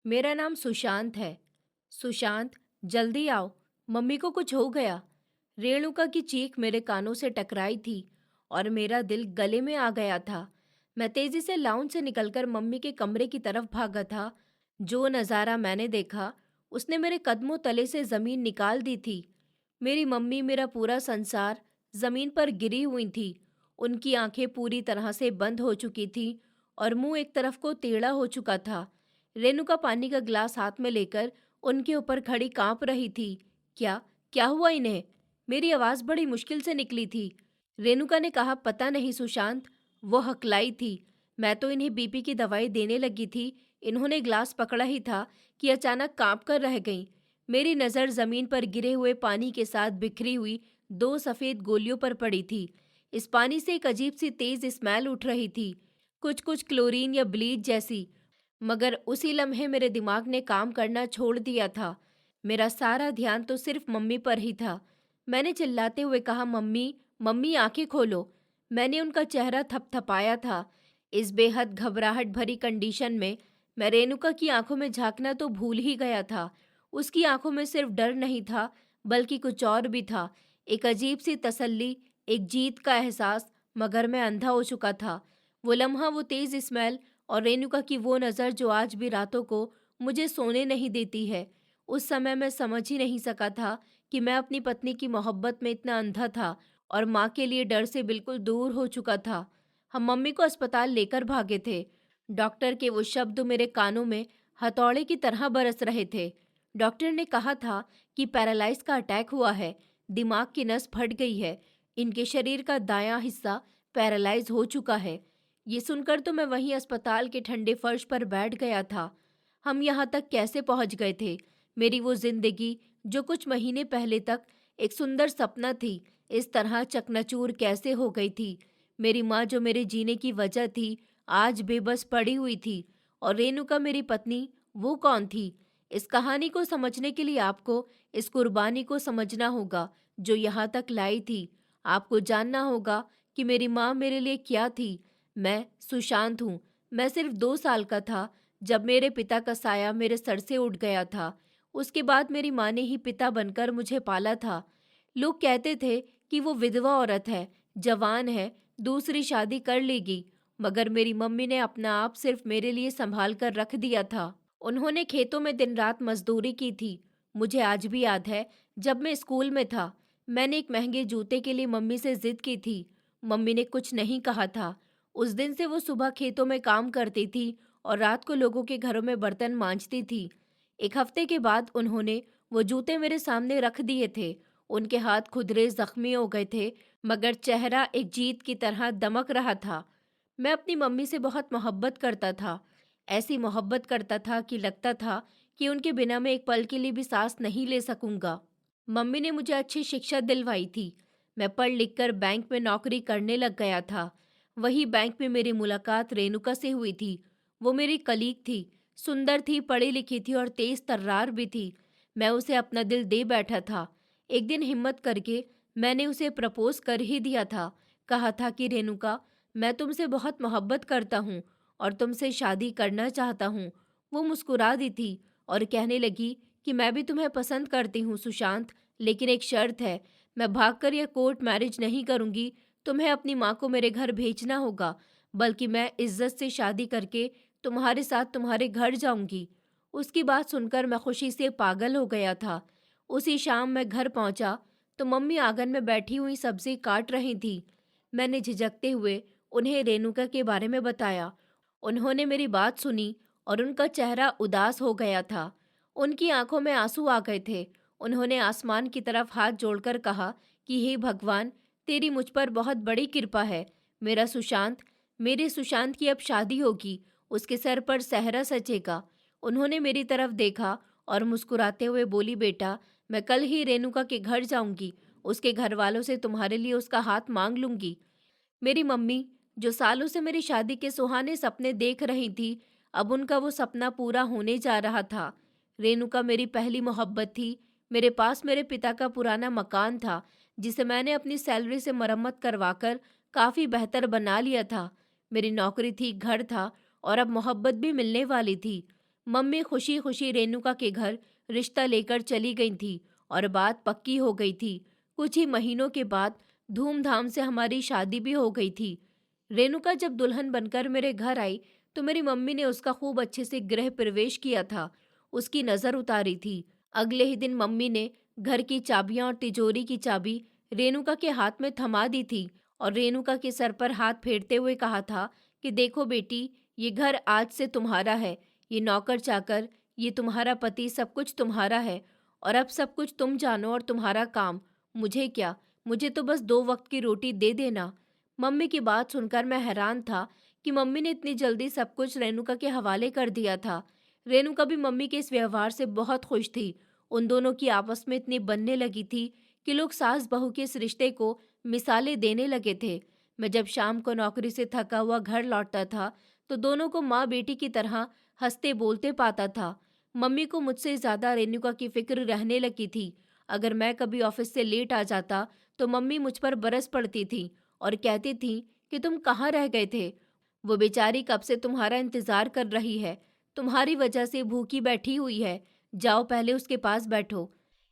मेरा नाम सुशांत है। सुशांत, जल्दी आओ, मम्मी को कुछ हो गया। रेणुका की चीख मेरे कानों से टकराई थी और मेरा दिल गले में आ गया था। मैं तेजी से लाउंज से निकलकर मम्मी के कमरे की तरफ भागा था। जो नज़ारा मैंने देखा, उसने मेरे कदमों तले से ज़मीन निकाल दी थी। मेरी मम्मी, मेरा पूरा संसार, ज़मीन पर गिरी हुई थी। उनकी आंखें पूरी तरह से बंद हो चुकी थीं और मुंह एक तरफ को टेढ़ा हो चुका था। रेणुका पानी का गिलास हाथ में लेकर उनके ऊपर खड़ी कांप रही थी। क्या क्या हुआ इन्हें? मेरी आवाज़ बड़ी मुश्किल से निकली थी। रेणुका ने कहा, पता नहीं सुशांत। वो हकलाई थी। मैं तो इन्हें बीपी की दवाई देने लगी थी। इन्होंने गिलास पकड़ा ही था कि अचानक कांप कर रह गईं। मेरी नज़र ज़मीन पर गिरे हुए पानी के साथ बिखरी हुई दो सफ़ेद गोलियों पर पड़ी थी। इस पानी से एक अजीब सी तेज़ स्मेल उठ रही थी, कुछ कुछ क्लोरीन या ब्लीच जैसी। मगर उसी लम्हे मेरे दिमाग ने काम करना छोड़ दिया था। मेरा सारा ध्यान तो सिर्फ मम्मी पर ही था। मैंने चिल्लाते हुए कहा, मम्मी, मम्मी आंखें खोलो। मैंने उनका चेहरा थपथपाया था। इस बेहद घबराहट भरी कंडीशन में मैं रेणुका की आंखों में झांकना तो भूल ही गया था। उसकी आंखों में सिर्फ डर नहीं था, बल्कि कुछ और भी था। एक अजीब सी तसल्ली, एक जीत का एहसास, मगर मैं अंधा हो चुका था। वो लम्हा, वो तेज स्मेल और रेणुका की वो नज़र जो आज भी रातों को मुझे सोने नहीं देती है। उस समय मैं समझ ही नहीं सका था कि मैं अपनी पत्नी की मोहब्बत में इतना अंधा था और माँ के लिए डर से बिल्कुल दूर हो चुका था। हम मम्मी को अस्पताल लेकर भागे थे। डॉक्टर के वो शब्द मेरे कानों में हथौड़े की तरह बरस रहे थे। डॉक्टर ने कहा था कि पैरालाइज का अटैक हुआ है, दिमाग की नस फट गई है, इनके शरीर का दायां हिस्सा पैरालाइज हो चुका है। ये सुनकर तो मैं वहीं अस्पताल के ठंडे फर्श पर बैठ गया था। हम यहाँ तक कैसे पहुँच गए थे? मेरी वो जिंदगी जो कुछ महीने पहले तक एक सुंदर सपना थी, इस तरह चकनाचूर कैसे हो गई थी? मेरी माँ जो मेरे जीने की वजह थी, आज बेबस पड़ी हुई थी। और रेणुका मेरी पत्नी, वो कौन थी? इस कहानी को समझने के लिए आपको इस कुर्बानी को समझना होगा जो यहाँ तक लाई थी। आपको जानना होगा कि मेरी माँ मेरे लिए क्या थी। मैं सुशांत हूँ। मैं सिर्फ 2 साल का था जब मेरे पिता का साया मेरे सर से उठ गया था। उसके बाद मेरी माँ ने ही पिता बनकर मुझे पाला था। लोग कहते थे कि वो विधवा औरत है, जवान है, दूसरी शादी कर लेगी। मगर मेरी मम्मी ने अपना आप सिर्फ मेरे लिए संभाल कर रख दिया था। उन्होंने खेतों में दिन रात मजदूरी की थी। मुझे आज भी याद है, जब मैं स्कूल में था, मैंने एक महंगे जूते के लिए मम्मी से जिद की थी। मम्मी ने कुछ नहीं कहा था। उस दिन से वो सुबह खेतों में काम करती थी और रात को लोगों के घरों में बर्तन मांजती थी। एक हफ्ते के बाद उन्होंने वो जूते मेरे सामने रख दिए थे। उनके हाथ खुदरे जख्मी हो गए थे, मगर चेहरा एक जीत की तरह दमक रहा था। मैं अपनी मम्मी से बहुत मोहब्बत करता था। ऐसी मोहब्बत करता था कि लगता था कि उनके बिना मैं एक पल के लिए भी सांस नहीं ले सकूंगा। मम्मी ने मुझे अच्छी शिक्षा दिलवाई थी। मैं पढ़ लिख कर बैंक में नौकरी करने लग गया था। वही बैंक में मेरी मुलाकात रेणुका से हुई थी। वो मेरी कलीग थी, सुंदर थी, पढ़ी लिखी थी और तेज तर्रार भी थी। मैं उसे अपना दिल दे बैठा था। एक दिन हिम्मत करके मैंने उसे प्रपोज कर ही दिया था। कहा था कि रेणुका, मैं तुमसे बहुत मोहब्बत करता हूँ और तुमसे शादी करना चाहता हूँ। वो मुस्कुरा दी थी और कहने लगी कि मैं भी तुम्हें पसंद करती हूँ सुशांत, लेकिन एक शर्त है, मैं भागकर या कोर्ट मैरिज नहीं करूँगी। तुम्हें अपनी माँ को मेरे घर भेजना होगा, बल्कि मैं इज्जत से शादी करके तुम्हारे साथ तुम्हारे घर जाऊंगी। उसकी बात सुनकर मैं खुशी से पागल हो गया था। उसी शाम मैं घर पहुंचा तो मम्मी आंगन में बैठी हुई सब्जी काट रही थी। मैंने झिझकते हुए उन्हें रेणुका के बारे में बताया। उन्होंने मेरी बात सुनी और उनका चेहरा उदास हो गया था। उनकी आंखों में आंसू आ गए थे। उन्होंने आसमान की तरफ हाथ जोड़कर कहा कि हे भगवान, तेरी मुझ पर बहुत बड़ी कृपा है। मेरा सुशांत, मेरे सुशांत की अब शादी होगी, उसके सर पर सेहरा सजेगा। उन्होंने मेरी तरफ देखा और मुस्कुराते हुए बोली, बेटा, मैं कल ही रेणुका के घर जाऊंगी। उसके घर वालों से तुम्हारे लिए उसका हाथ मांग लूंगी। मेरी मम्मी, जो सालों से मेरी शादी के सुहाने सपने देख रही थी, अब उनका वो सपना पूरा होने जा रहा था। रेणुका मेरी पहली मोहब्बत थी। मेरे पास मेरे पिता का पुराना मकान था, जिसे मैंने अपनी सैलरी से मरम्मत करवाकर काफ़ी बेहतर बना लिया था। मेरी नौकरी थी, घर था और अब मोहब्बत भी मिलने वाली थी। मम्मी खुशी खुशी रेणुका के घर रिश्ता लेकर चली गई थी और बात पक्की हो गई थी। कुछ ही महीनों के बाद धूमधाम से हमारी शादी भी हो गई थी। रेणुका जब दुल्हन बनकर मेरे घर आई तो मेरी मम्मी ने उसका खूब अच्छे से गृह प्रवेश किया था, उसकी नज़र उतारी थी। अगले ही दिन मम्मी ने घर की चाबियां और तिजोरी की चाबी रेणुका के हाथ में थमा दी थी और रेणुका के सर पर हाथ फेरते हुए कहा था कि देखो बेटी, ये घर आज से तुम्हारा है। ये नौकर चाकर, ये तुम्हारा पति, सब कुछ तुम्हारा है और अब सब कुछ तुम जानो और तुम्हारा काम। मुझे क्या, मुझे तो बस 2 वक्त की रोटी दे देना। मम्मी की बात सुनकर मैं हैरान था कि मम्मी ने इतनी जल्दी सब कुछ रेणुका के हवाले कर दिया था। रेणुका भी मम्मी के इस व्यवहार से बहुत खुश थी। उन दोनों की आपस में इतनी बनने लगी थी कि लोग सास बहू के इस रिश्ते को मिसालें देने लगे थे। मैं जब शाम को नौकरी से थका हुआ घर लौटता था तो दोनों को माँ बेटी की तरह हंसते बोलते पाता था। मम्मी को मुझसे ज़्यादा रेणुका की फिक्र रहने लगी थी। अगर मैं कभी ऑफिस से लेट आ जाता तो मम्मी मुझ पर बरस पड़ती थी और कहती थी कि तुम कहाँ रह गए थे। वो बेचारी कब से तुम्हारा इंतज़ार कर रही है, तुम्हारी वजह से भूखी बैठी हुई है, जाओ पहले उसके पास बैठो।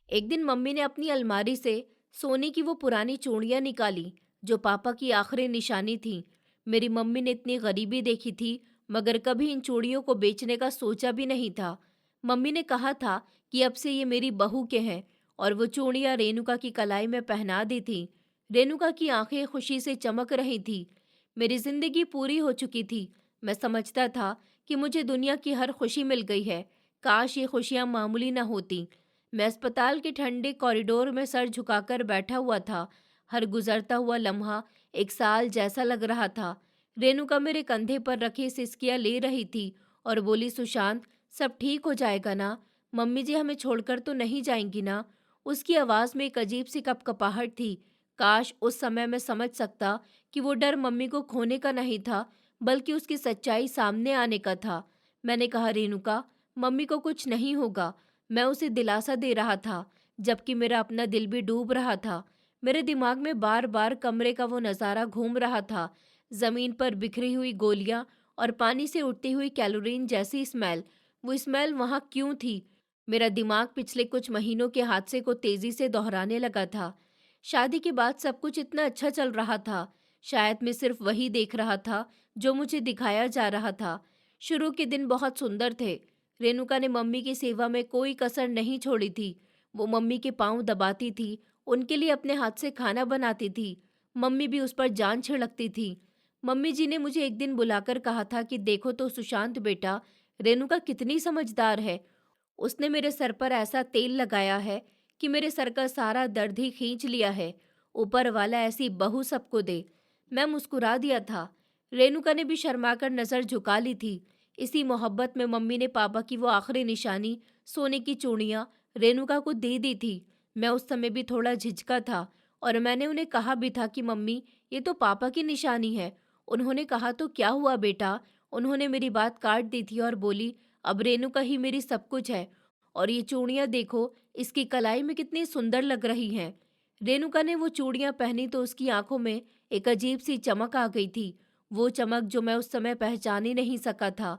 एक दिन मम्मी ने अपनी अलमारी से सोने की वो पुरानी चूड़ियाँ निकाली जो पापा की आखिरी निशानी थी। मेरी मम्मी ने इतनी गरीबी देखी थी मगर कभी इन चूड़ियों को बेचने का सोचा भी नहीं था। मम्मी ने कहा था कि अब से ये मेरी बहू के हैं और वो चूड़ियाँ रेणुका की कलाई में पहना दी थी। रेणुका की आंखें खुशी से चमक रही थी। मेरी जिंदगी पूरी हो चुकी थी। मैं समझता था कि मुझे दुनिया की हर खुशी मिल गई है। काश ये खुशियाँ मामूली न होती। मैं अस्पताल के ठंडे कॉरिडोर में सर झुकाकर बैठा हुआ था। हर गुजरता हुआ लम्हा एक साल जैसा लग रहा था। रेणुका मेरे कंधे पर रखे सिसकियाँ ले रही थी और बोली, सुशांत, सब ठीक हो जाएगा ना? मम्मी जी हमें छोड़कर तो नहीं जाएंगी ना? उसकी आवाज़ में एक अजीब सी कपकपाहट थी। काश उस समय मैं समझ सकता कि वो डर मम्मी को खोने का नहीं था बल्कि उसकी सच्चाई सामने आने का था। मैंने कहा, रेणुका, मम्मी को कुछ नहीं होगा। मैं उसे दिलासा दे रहा था जबकि मेरा अपना दिल भी डूब रहा था। मेरे दिमाग में बार बार कमरे का वो नज़ारा घूम रहा था। ज़मीन पर बिखरी हुई गोलियां और पानी से उठती हुई कैलोरीन जैसी स्मेल। वो स्मेल वहाँ क्यों थी? मेरा दिमाग पिछले कुछ महीनों के हादसे को तेजी से दोहराने लगा था। शादी के बाद सब कुछ इतना अच्छा चल रहा था। शायद मैं सिर्फ वही देख रहा था जो मुझे दिखाया जा रहा था। शुरू के दिन बहुत सुंदर थे। रेणुका ने मम्मी की सेवा में कोई कसर नहीं छोड़ी थी। वो मम्मी के पांव दबाती थी, उनके लिए अपने हाथ से खाना बनाती थी। मम्मी भी उस पर जान छिड़कती थी। मम्मी जी ने मुझे एक दिन बुलाकर कहा था कि देखो तो सुशांत बेटा, रेणुका कितनी समझदार है। उसने मेरे सर पर ऐसा तेल लगाया है कि मेरे सर का सारा दर्द ही खींच लिया है। ऊपर वाला ऐसी बहू सबको दे। मैं मुस्कुरा दिया था। रेणुका ने भी शर्माकर नजर झुका ली थी। इसी मोहब्बत में मम्मी ने पापा की वो आखिरी निशानी, सोने की चूड़ियाँ, रेणुका को दे दी थी। मैं उस समय भी थोड़ा झिझका था और मैंने उन्हें कहा भी था कि मम्मी, ये तो पापा की निशानी है। उन्होंने कहा, तो क्या हुआ बेटा? उन्होंने मेरी बात काट दी थी और बोली, अब रेणुका ही मेरी सब कुछ है और ये चूड़ियाँ देखो, इसकी कलाई में कितनी सुंदर लग रही हैं। रेणुका ने वो चूड़ियाँ पहनी तो उसकी आंखों में एक अजीब सी चमक आ गई थी। वो चमक जो मैं उस समय पहचान ही नहीं सका था।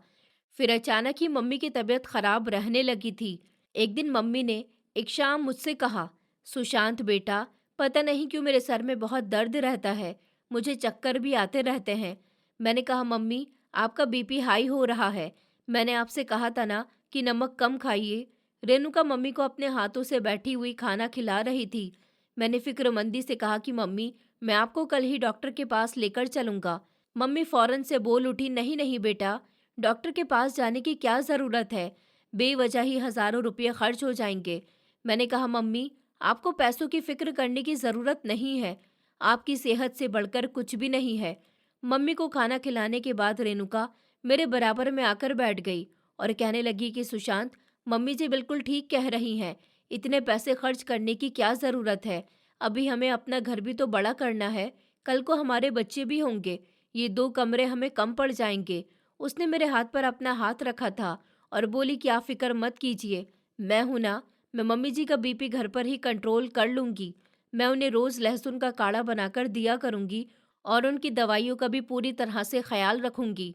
फिर अचानक ही मम्मी की तबीयत खराब रहने लगी थी। एक दिन मम्मी ने एक शाम मुझसे कहा, सुशांत बेटा, पता नहीं क्यों मेरे सर में बहुत दर्द रहता है, मुझे चक्कर भी आते रहते हैं। मैंने कहा, मम्मी, आपका बीपी हाई हो रहा है। मैंने आपसे कहा था ना कि नमक कम खाइए। रेणुका मम्मी को अपने हाथों से बैठी हुई खाना खिला रही थी। मैंने फिक्रमंदी से कहा कि मम्मी, मैं आपको कल ही डॉक्टर के पास लेकर चलूंगा। मम्मी फौरन से बोल उठी, नहीं नहीं बेटा, डॉक्टर के पास जाने की क्या ज़रूरत है? बेवजह ही हज़ारों रुपये खर्च हो जाएंगे। मैंने कहा, मम्मी, आपको पैसों की फिक्र करने की ज़रूरत नहीं है। आपकी सेहत से बढ़कर कुछ भी नहीं है। मम्मी को खाना खिलाने के बाद रेणुका मेरे बराबर में आकर बैठ गई और कहने लगी कि सुशांत, मम्मी जी बिल्कुल ठीक कह रही हैं। इतने पैसे खर्च करने की क्या ज़रूरत है? अभी हमें अपना घर भी तो बड़ा करना है। कल को हमारे बच्चे भी होंगे। ये 2 कमरे हमें कम पड़ जाएंगे। उसने मेरे हाथ पर अपना हाथ रखा था और बोली कि आप फिक्र मत कीजिए, मैं हूं ना। मैं मम्मी जी का बीपी घर पर ही कंट्रोल कर लूंगी। मैं उन्हें रोज़ लहसुन का काढ़ा बनाकर दिया करूंगी और उनकी दवाइयों का भी पूरी तरह से ख्याल रखूंगी।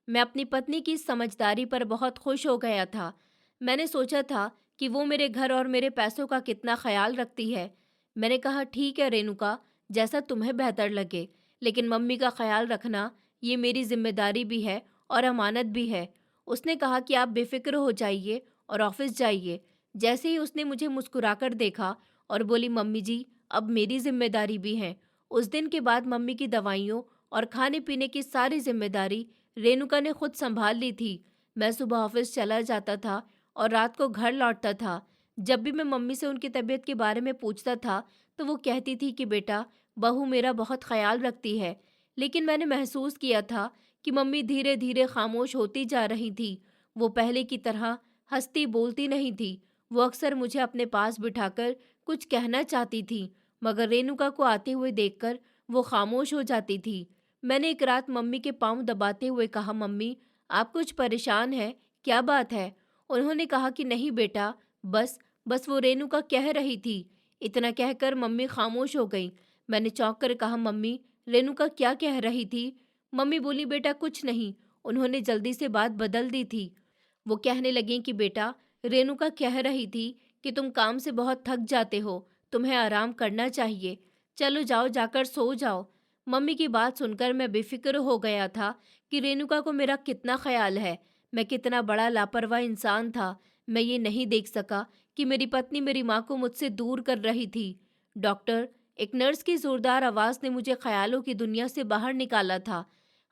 मैं अपनी पत्नी की इस समझदारी पर बहुत खुश हो गया था। मैंने सोचा था कि वो मेरे घर और मेरे पैसों का कितना ख्याल रखती है। मैंने कहा, ठीक है रेणुका, जैसा तुम्हें बेहतर लगे, लेकिन मम्मी का ख्याल रखना ये मेरी जिम्मेदारी भी है और अमानत भी है। उसने कहा कि आप बेफिक्र हो जाइए और ऑफिस जाइए। जैसे ही उसने मुझे मुस्कुराकर देखा और बोली, मम्मी जी अब मेरी जिम्मेदारी भी है। उस दिन के बाद मम्मी की दवाइयों और खाने पीने की सारी जिम्मेदारी रेणुका ने खुद संभाल ली थी। मैं सुबह ऑफिस चला जाता था और रात को घर लौटता था। जब भी मैं मम्मी से उनकी तबीयत के बारे में पूछता था तो वो कहती थी कि बेटा, बहू मेरा बहुत ख्याल रखती है। लेकिन मैंने महसूस किया था कि मम्मी धीरे धीरे खामोश होती जा रही थी। वो पहले की तरह हंसती बोलती नहीं थी। वो अक्सर मुझे अपने पास बिठाकर कुछ कहना चाहती थी, मगर रेणुका को आते हुए देखकर वो खामोश हो जाती थी। मैंने एक रात मम्मी के पाँव दबाते हुए कहा, मम्मी आप कुछ परेशान हैं, क्या बात है? उन्होंने कहा कि नहीं बेटा, बस बस वो रेणुका कह रही थी। इतना कहकर मम्मी खामोश हो गई। मैंने चौंक कर कहा, मम्मी रेणुका क्या कह रही थी? मम्मी बोली, बेटा कुछ नहीं, उन्होंने जल्दी से बात बदल दी थी। वो कहने लगी कि बेटा, रेणुका कह रही थी कि तुम काम से बहुत थक जाते हो, तुम्हें आराम करना चाहिए, चलो जाओ जाकर सो जाओ। मम्मी की बात सुनकर मैं बेफिक्र हो गया था कि रेणुका को मेरा कितना ख्याल है। मैं कितना बड़ा लापरवाह इंसान था। मैं ये नहीं देख सका कि मेरी पत्नी मेरी माँ को मुझसे दूर कर रही थी। डॉक्टर, एक नर्स की जोरदार आवाज़ ने मुझे ख्यालों की दुनिया से बाहर निकाला था।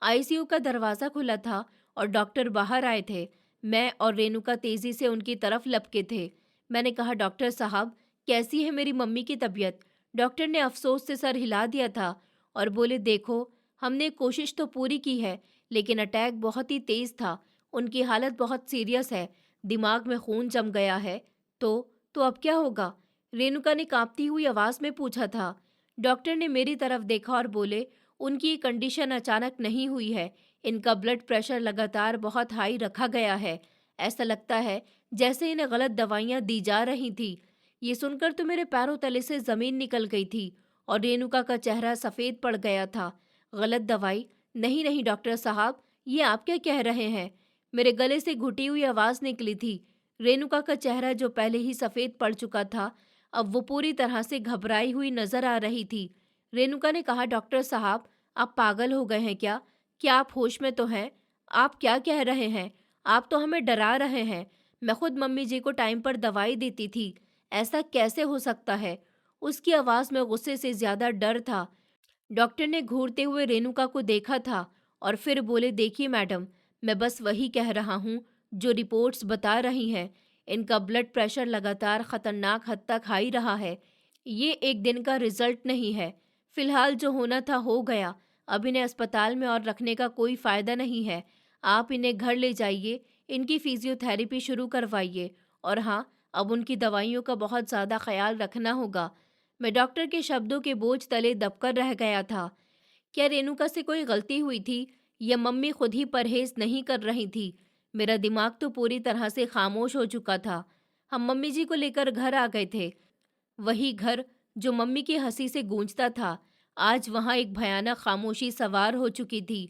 आईसीयू का दरवाज़ा खुला था और डॉक्टर बाहर आए थे। मैं और रेणुका तेजी से उनकी तरफ लपके थे। मैंने कहा, डॉक्टर साहब कैसी है मेरी मम्मी की तबीयत? डॉक्टर ने अफसोस से सर हिला दिया था और बोले, देखो हमने कोशिश तो पूरी की है, लेकिन अटैक बहुत ही तेज था। उनकी हालत बहुत सीरियस है, दिमाग में खून जम गया है। तो अब क्या होगा? रेणुका ने कांपती हुई आवाज में पूछा था। डॉक्टर ने मेरी तरफ देखा और बोले, उनकी कंडीशन अचानक नहीं हुई है, इनका ब्लड प्रेशर लगातार बहुत हाई रखा गया है। ऐसा लगता है जैसे इन्हें गलत दवाइयां दी जा रही थी। ये सुनकर तो मेरे पैरों तले से जमीन निकल गई थी और रेणुका का चेहरा सफेद पड़ गया था। गलत दवाई? नहीं नहीं डॉक्टर साहब, ये आप क्या कह रहे हैं? मेरे गले से घुटी हुई आवाज निकली थी। रेणुका का चेहरा जो पहले ही सफेद पड़ चुका था, अब वो पूरी तरह से घबराई हुई नजर आ रही थी। रेणुका ने कहा, डॉक्टर साहब आप पागल हो गए हैं क्या? क्या आप होश में तो हैं? आप क्या कह रहे हैं? आप तो हमें डरा रहे हैं। मैं खुद मम्मी जी को टाइम पर दवाई देती थी, ऐसा कैसे हो सकता है? उसकी आवाज में गुस्से से ज्यादा डर था। डॉक्टर ने घूरते हुए रेणुका को देखा था और फिर बोले, देखिए मैडम, मैं बस वही कह रहा हूँ जो रिपोर्ट्स बता रही हैं। इनका ब्लड प्रेशर लगातार खतरनाक हद तक हाई रहा है। ये एक दिन का रिजल्ट नहीं है। फिलहाल जो होना था हो गया। अब इन्हें अस्पताल में और रखने का कोई फायदा नहीं है। आप इन्हें घर ले जाइए, इनकी फिजियोथेरेपी शुरू करवाइए और हाँ, अब उनकी दवाइयों का बहुत ज़्यादा ख्याल रखना होगा। मैं डॉक्टर के शब्दों के बोझ तले दबकर रह गया था। क्या रेणुका से कोई गलती हुई थी या मम्मी खुद ही परहेज नहीं कर रही थी? मेरा दिमाग तो पूरी तरह से खामोश हो चुका था। हम मम्मी जी को लेकर घर आ गए थे। वही घर जो मम्मी की हंसी से गूंजता था, आज वहां एक भयानक खामोशी सवार हो चुकी थी।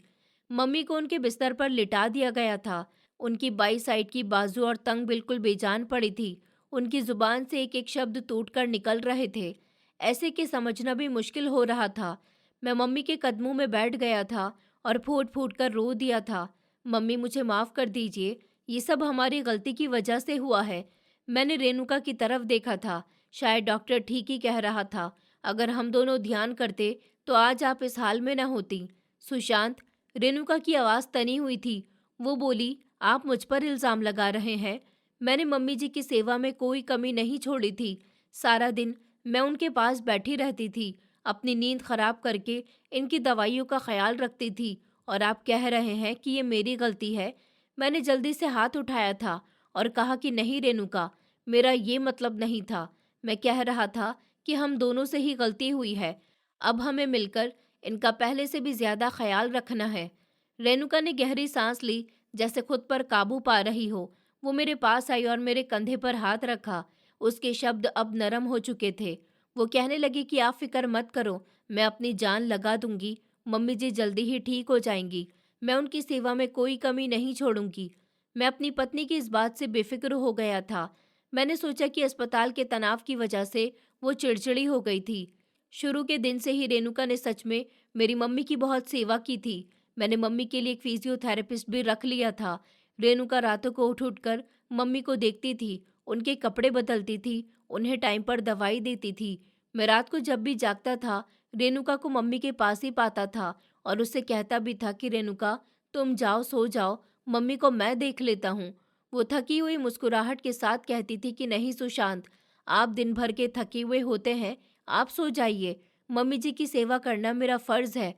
मम्मी को उनके बिस्तर पर लिटा दिया गया था। उनकी बाई साइड की बाजू और टंग बिल्कुल बेजान पड़ी थी। उनकी जुबान से एक एक शब्द टूटकर निकल रहे थे, ऐसे कि समझना भी मुश्किल हो रहा था। मैं मम्मी के कदमों में बैठ गया था और फूट फूट कर रो दिया था। मम्मी मुझे माफ़ कर दीजिए, ये सब हमारी गलती की वजह से हुआ है। मैंने रेणुका की तरफ देखा था। शायद डॉक्टर ठीक ही कह रहा था। अगर हम दोनों ध्यान करते तो आज आप इस हाल में न होती। सुशांत, रेणुका की आवाज़ तनी हुई थी। वो बोली, आप मुझ पर इल्ज़ाम लगा रहे हैं? मैंने मम्मी जी की सेवा में कोई कमी नहीं छोड़ी थी। सारा दिन मैं उनके पास बैठी रहती थी, अपनी नींद खराब करके इनकी दवाइयों का ख्याल रखती थी, और आप कह रहे हैं कि ये मेरी गलती है? मैंने जल्दी से हाथ उठाया था और कहा कि नहीं रेणुका, मेरा ये मतलब नहीं था। मैं कह रहा था कि हम दोनों से ही गलती हुई है। अब हमें मिलकर इनका पहले से भी ज्यादा ख्याल रखना है। रेणुका ने गहरी सांस ली, जैसे खुद पर काबू पा रही हो। वो मेरे पास आई और मेरे कंधे पर हाथ रखा। उसके शब्द अब नरम हो चुके थे। वो कहने लगी कि आप फिक्र मत करो, मैं अपनी जान लगा दूंगी। मम्मी जी जल्दी ही ठीक हो जाएंगी। मैं उनकी सेवा में कोई कमी नहीं छोड़ूंगी। मैं अपनी पत्नी की इस बात से बेफिक्र हो गया था। मैंने सोचा कि अस्पताल के तनाव की वजह से वो चिड़चिड़ी हो गई थी। शुरू के दिन से ही रेणुका ने सच में मेरी मम्मी की बहुत सेवा की थी। मैंने मम्मी के लिए एक फिजियोथेरेपिस्ट भी रख लिया था। रेणुका रातों को उठ उठ कर मम्मी को देखती थी, उनके कपड़े बदलती थी, उन्हें टाइम पर दवाई देती थी। मैं रात को जब भी जागता था, रेणुका को मम्मी के पास ही पाता था और उससे कहता भी था कि रेणुका, तुम जाओ, सो जाओ, मम्मी को मैं देख लेता हूँ। वो थकी हुई मुस्कुराहट के साथ कहती थी कि नहीं सुशांत, आप दिन भर के थके हुए होते हैं, आप सो जाइए। मम्मी जी की सेवा करना मेरा फर्ज है।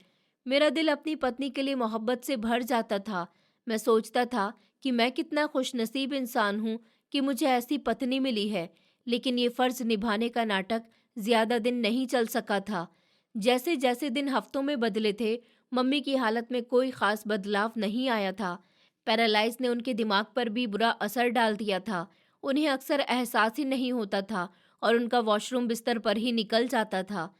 मेरा दिल अपनी पत्नी के लिए मोहब्बत से भर जाता था। मैं सोचता था कि मैं कितना खुशनसीब इंसान हूँ कि मुझे ऐसी पत्नी मिली है। लेकिन ये फर्ज निभाने का नाटक ज्यादा दिन नहीं चल सका था। जैसे जैसे दिन हफ्तों में बदले थे, मम्मी की हालत में कोई खास बदलाव नहीं आया था। पैरालाइज ने उनके दिमाग पर भी बुरा असर डाल दिया था। उन्हें अक्सर एहसास ही नहीं होता था और उनका वॉशरूम बिस्तर पर ही निकल जाता था।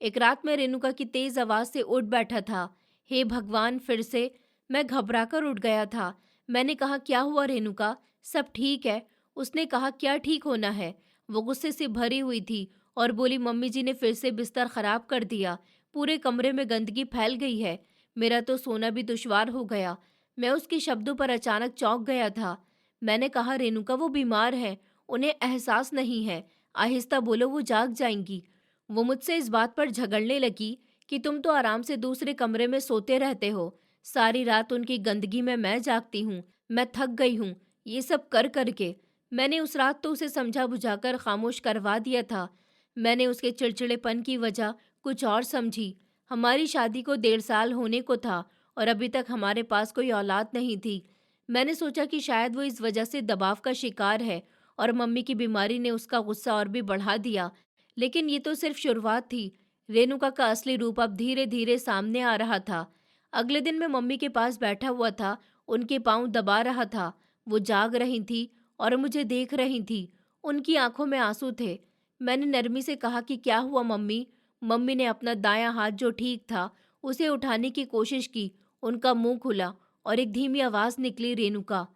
एक रात में रेणुका की तेज आवाज से उठ बैठा था। हे भगवान, फिर से! मैं घबराकर उठ गया था। मैंने कहा, क्या हुआ रेणुका, सब ठीक है? उसने कहा, क्या ठीक होना है? वो गुस्से से भरी हुई थी और बोली, मम्मी जी ने फिर से बिस्तर खराब कर दिया। पूरे कमरे में गंदगी फैल गई है। मेरा तो सोना भी दुश्वार हो गया। मैं उसके शब्दों पर अचानक चौंक गया था। मैंने कहा, रेणुका, वो बीमार है, उन्हें एहसास नहीं है। आहिस्ता बोलो, वो जाग जाएंगी। वो मुझसे इस बात पर झगड़ने लगी कि तुम तो आराम से दूसरे कमरे में सोते रहते हो। सारी रात उनकी गंदगी में मैं जागती हूँ। मैं थक गई हूँ ये सब कर करके। मैंने उस रात तो उसे समझा बुझाकर खामोश करवा दिया था। मैंने उसके चिड़चिड़ेपन की वजह कुछ और समझी। हमारी शादी को 1.5 साल होने को था और अभी तक हमारे पास कोई औलाद नहीं थी। मैंने सोचा कि शायद वो इस वजह से दबाव का शिकार है और मम्मी की बीमारी ने उसका गुस्सा और भी बढ़ा दिया। लेकिन ये तो सिर्फ शुरुआत थी। रेणुका का असली रूप अब धीरे धीरे सामने आ रहा था। अगले दिन मैं मम्मी के पास बैठा हुआ था, उनके पाँव दबा रहा था। वो जाग रही थी और मुझे देख रही थी। उनकी आंखों में आंसू थे। मैंने नरमी से कहा कि क्या हुआ मम्मी? मम्मी ने अपना दायां हाथ जो ठीक था उसे उठाने की कोशिश की। उनका मुंह खुला और एक धीमी आवाज निकली, रेणुका।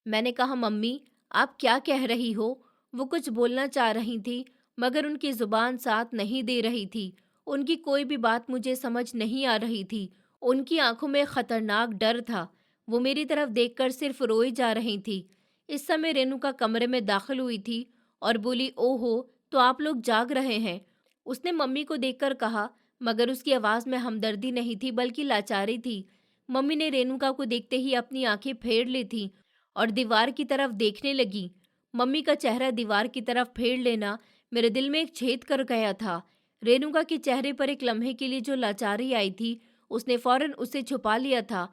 मैंने कहा, मम्मी, आप क्या कह रही हो? वो कुछ बोलना चाह रही थी मगर उनकी जुबान साथ नहीं दे रही थी। उनकी कोई भी बात मुझे समझ नहीं आ रही थी। उनकी आंखों में खतरनाक डर था। वो मेरी तरफ देखकर सिर्फ रोई जा रही थी। इस समय रेणुका कमरे में दाखिल हुई थी और बोली, ओहो, तो आप लोग जाग रहे हैं। उसने मम्मी को देखकर कहा, मगर उसकी आवाज में हमदर्दी नहीं थी बल्कि लाचारी थी। मम्मी ने रेणुका को देखते ही अपनी आंखें फेर ली थी और दीवार की तरफ देखने लगी। मम्मी का चेहरा दीवार की तरफ फेर लेना मेरे दिल में एक छेद कर गया था। रेणुका के चेहरे पर एक लम्हे के लिए जो लाचारी आई थी, उसने फौरन उसे छुपा लिया था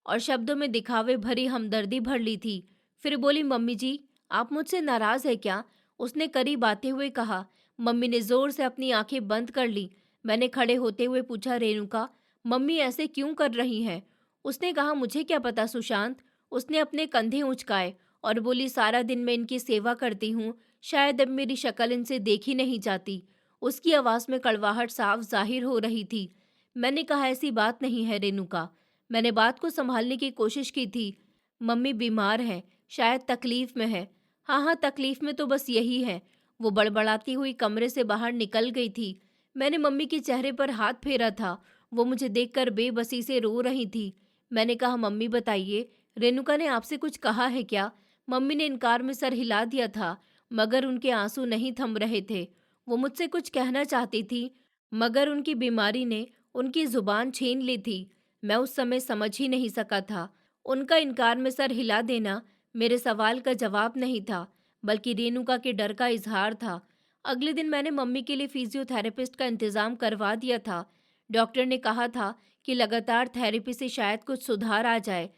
और शब्दों में दिखावे भरी हमदर्दी भर ली थी। फिर बोली, मम्मी जी, आप मुझसे नाराज है क्या? उसने करीब आते हुए कहा। मम्मी ने जोर से अपनी आंखें बंद कर ली। मैंने खड़े होते हुए पूछा, रेणुका, मम्मी ऐसे क्यों कर रही हैं? उसने कहा, मुझे क्या पता सुशांत। उसने अपने कंधे उचकाए और बोली, सारा दिन मैं इनकी सेवा करती हूँ, शायद अब मेरी शक्ल इनसे देखी नहीं जाती। उसकी आवाज़ में कड़वाहट साफ जाहिर हो रही थी। मैंने कहा, ऐसी बात नहीं है रेणुका। मैंने बात को संभालने की कोशिश की थी। मम्मी बीमार है, शायद तकलीफ में है। हाँ हाँ, तकलीफ में तो बस यही है। वो बड़बड़ाती हुई कमरे से बाहर निकल गई थी। मैंने मम्मी के चेहरे पर हाथ फेरा था। वो मुझे देखकर बेबसी से रो रही थी। मैंने कहा, मम्मी बताइए, रेणुका ने आपसे कुछ कहा है क्या? मम्मी ने इनकार में सर हिला दिया था मगर उनके आंसू नहीं थम रहे थे। वो मुझसे कुछ कहना चाहती थी मगर उनकी बीमारी ने उनकी जुबान छीन ली थी। मैं उस समय समझ ही नहीं सका था। उनका इनकार में सर हिला देना मेरे सवाल का जवाब नहीं था बल्कि रेणुका के डर का इजहार था। अगले दिन मैंने मम्मी के लिए फिजियोथेरेपिस्ट का इंतजाम करवा दिया था। डॉक्टर ने कहा था कि लगातार थेरेपी से शायद कुछ सुधार आ जाए।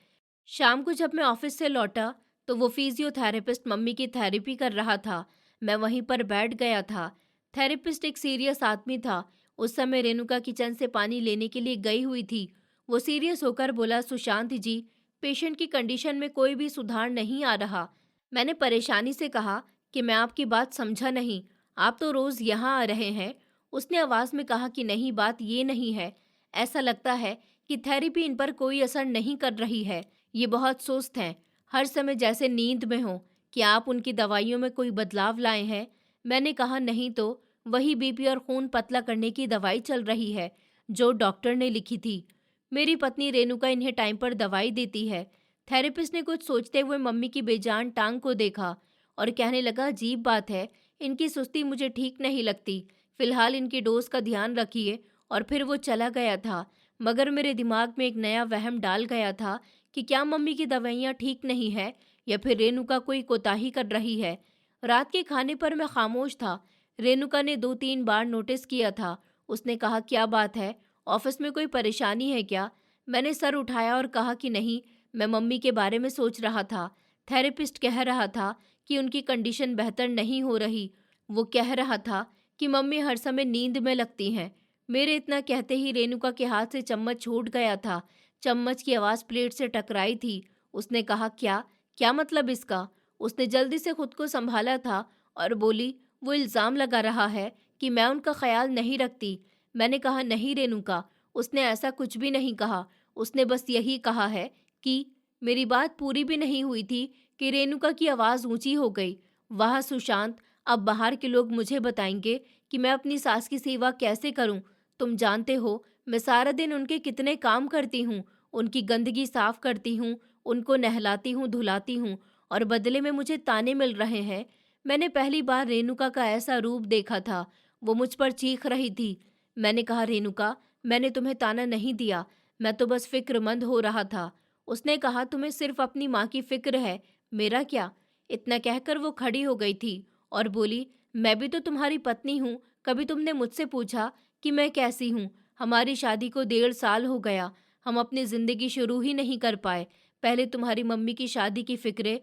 शाम को जब मैं ऑफिस से लौटा तो वो फिजियोथेरेपिस्ट मम्मी की थेरेपी कर रहा था। मैं वहीं पर बैठ गया था। थेरेपिस्ट एक सीरियस आदमी था। उस समय रेणुका किचन से पानी लेने के लिए गई हुई थी। वो सीरियस होकर बोला, सुशांत जी, पेशेंट की कंडीशन में कोई भी सुधार नहीं आ रहा। मैंने परेशानी से कहा कि मैं आपकी बात समझा नहीं, आप तो रोज यहाँ आ रहे हैं। उसने आवाज में कहा कि नहीं, बात ये नहीं है। ऐसा लगता है कि थेरेपी इन पर कोई असर नहीं कर रही है। ये बहुत सुस्त हैं, हर समय जैसे नींद में हों। क्या आप उनकी दवाइयों में कोई बदलाव लाए हैं? मैंने कहा नहीं तो, वही बीपी और खून पतला करने की दवाई चल रही है जो डॉक्टर ने लिखी थी। मेरी पत्नी रेणुका इन्हें टाइम पर दवाई देती है। थेरेपिस्ट ने कुछ सोचते हुए मम्मी की बेजान टांग को देखा और कहने लगा, अजीब बात है, इनकी सुस्ती मुझे ठीक नहीं लगती। फिलहाल इनकी डोज का ध्यान रखिए। और फिर वो चला गया था। मगर मेरे दिमाग में एक नया वहम डाल गया था कि क्या मम्मी की दवाइयाँ ठीक नहीं है या फिर रेणुका कोई कोताही कर रही है। रात के खाने पर मैं खामोश था। रेणुका ने 2-3 बार नोटिस किया था। उसने कहा, क्या बात है, ऑफिस में कोई परेशानी है क्या? मैंने सर उठाया और कहा कि नहीं, मैं मम्मी के बारे में सोच रहा था। थेरेपिस्ट कह रहा था कि उनकी कंडीशन बेहतर नहीं हो रही। वो कह रहा था कि मम्मी हर समय नींद में लगती हैं। मेरे इतना कहते ही रेणुका के हाथ से चम्मच छूट गया था। चम्मच की आवाज़ प्लेट से टकराई थी। उसने कहा, क्या? क्या मतलब इसका? उसने जल्दी से खुद को संभाला था और बोली, वो इल्ज़ाम लगा रहा है कि मैं उनका ख्याल नहीं रखती। मैंने कहा, नहीं रेणुका, उसने ऐसा कुछ भी नहीं कहा। उसने बस यही कहा है कि। मेरी बात पूरी भी नहीं हुई थी कि रेणुका की आवाज़ ऊंची हो गई। वाह सुशांत, अब बाहर के लोग मुझे बताएंगे कि मैं अपनी सास की सेवा कैसे करूं। तुम जानते हो मैं सारा दिन उनके कितने काम करती हूँ। उनकी गंदगी साफ करती हूँ, उनको नहलाती हूँ, धुलाती हूँ और बदले में मुझे ताने मिल रहे हैं। मैंने पहली बार रेणुका का ऐसा रूप देखा था। वो मुझ पर चीख रही थी। मैंने कहा, रेणुका, मैंने तुम्हें ताना नहीं दिया, मैं तो बस फिक्रमंद हो रहा था। उसने कहा, तुम्हें सिर्फ अपनी माँ की फिक्र है, मेरा क्या? इतना कहकर वो खड़ी हो गई थी और बोली, मैं भी तो तुम्हारी पत्नी हूँ। कभी तुमने मुझसे पूछा कि मैं कैसी हूँ? हमारी शादी को 1.5 साल हो गया, हम अपनी जिंदगी शुरू ही नहीं कर पाए। पहले तुम्हारी मम्मी की शादी की फिक्रे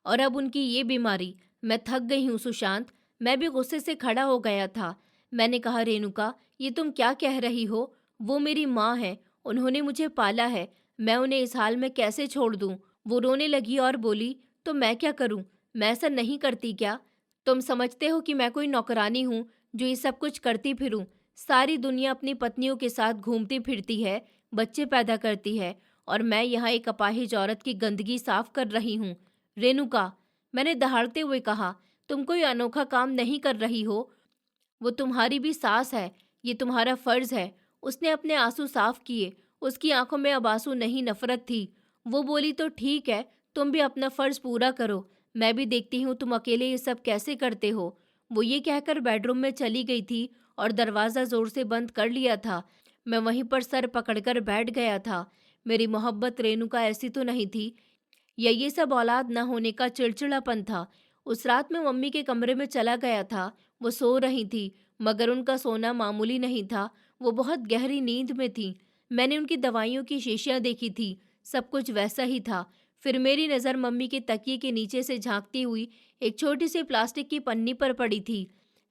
और अब उनकी ये बीमारी। मैं थक गई हूँ सुशांत। मैं भी गुस्से से खड़ा हो गया था। मैंने कहा, रेणुका, ये तुम क्या कह रही हो? वो मेरी माँ है, उन्होंने मुझे पाला है। मैं उन्हें इस हाल में कैसे छोड़ दूँ? वो रोने लगी और बोली, तो मैं क्या करूँ? मैं ऐसा नहीं करती क्या? तुम समझते हो कि मैं कोई नौकरानी हूँ जो ये सब कुछ करती फिरूं? सारी दुनिया अपनी पत्नियों के साथ घूमती फिरती है, बच्चे पैदा करती है और मैं यहाँ एक अपाहिज औरत की गंदगी साफ कर रही हूँ। रेणुका, मैंने दहाड़ते हुए कहा, तुम कोई अनोखा काम नहीं कर रही हो। वो तुम्हारी भी सास है, ये तुम्हारा फर्ज है। उसने अपने आंसू साफ किए। उसकी आंखों में अब आंसू नहीं, नफरत थी। वो बोली, तो ठीक है, तुम भी अपना फर्ज पूरा करो। मैं भी देखती हूँ तुम अकेले ये सब कैसे करते हो। वो ये कहकर बेडरूम में चली गई थी और दरवाज़ा जोर से बंद कर लिया था। मैं वहीं पर सर पकड़कर बैठ गया था। मेरी मोहब्बत रेणुका ऐसी तो नहीं थी, या ये सब औलाद न होने का चिड़चिड़ापन था। उस रात मैं मम्मी के कमरे में चला गया था। वो सो रही थी, मगर उनका सोना मामूली नहीं था। वो बहुत गहरी नींद में थी। मैंने उनकी दवाइयों की शीशियाँ देखी थी, सब कुछ वैसा ही था। फिर मेरी नज़र मम्मी के तकिए के नीचे से झांकती हुई एक छोटी सी प्लास्टिक की पन्नी पर पड़ी थी।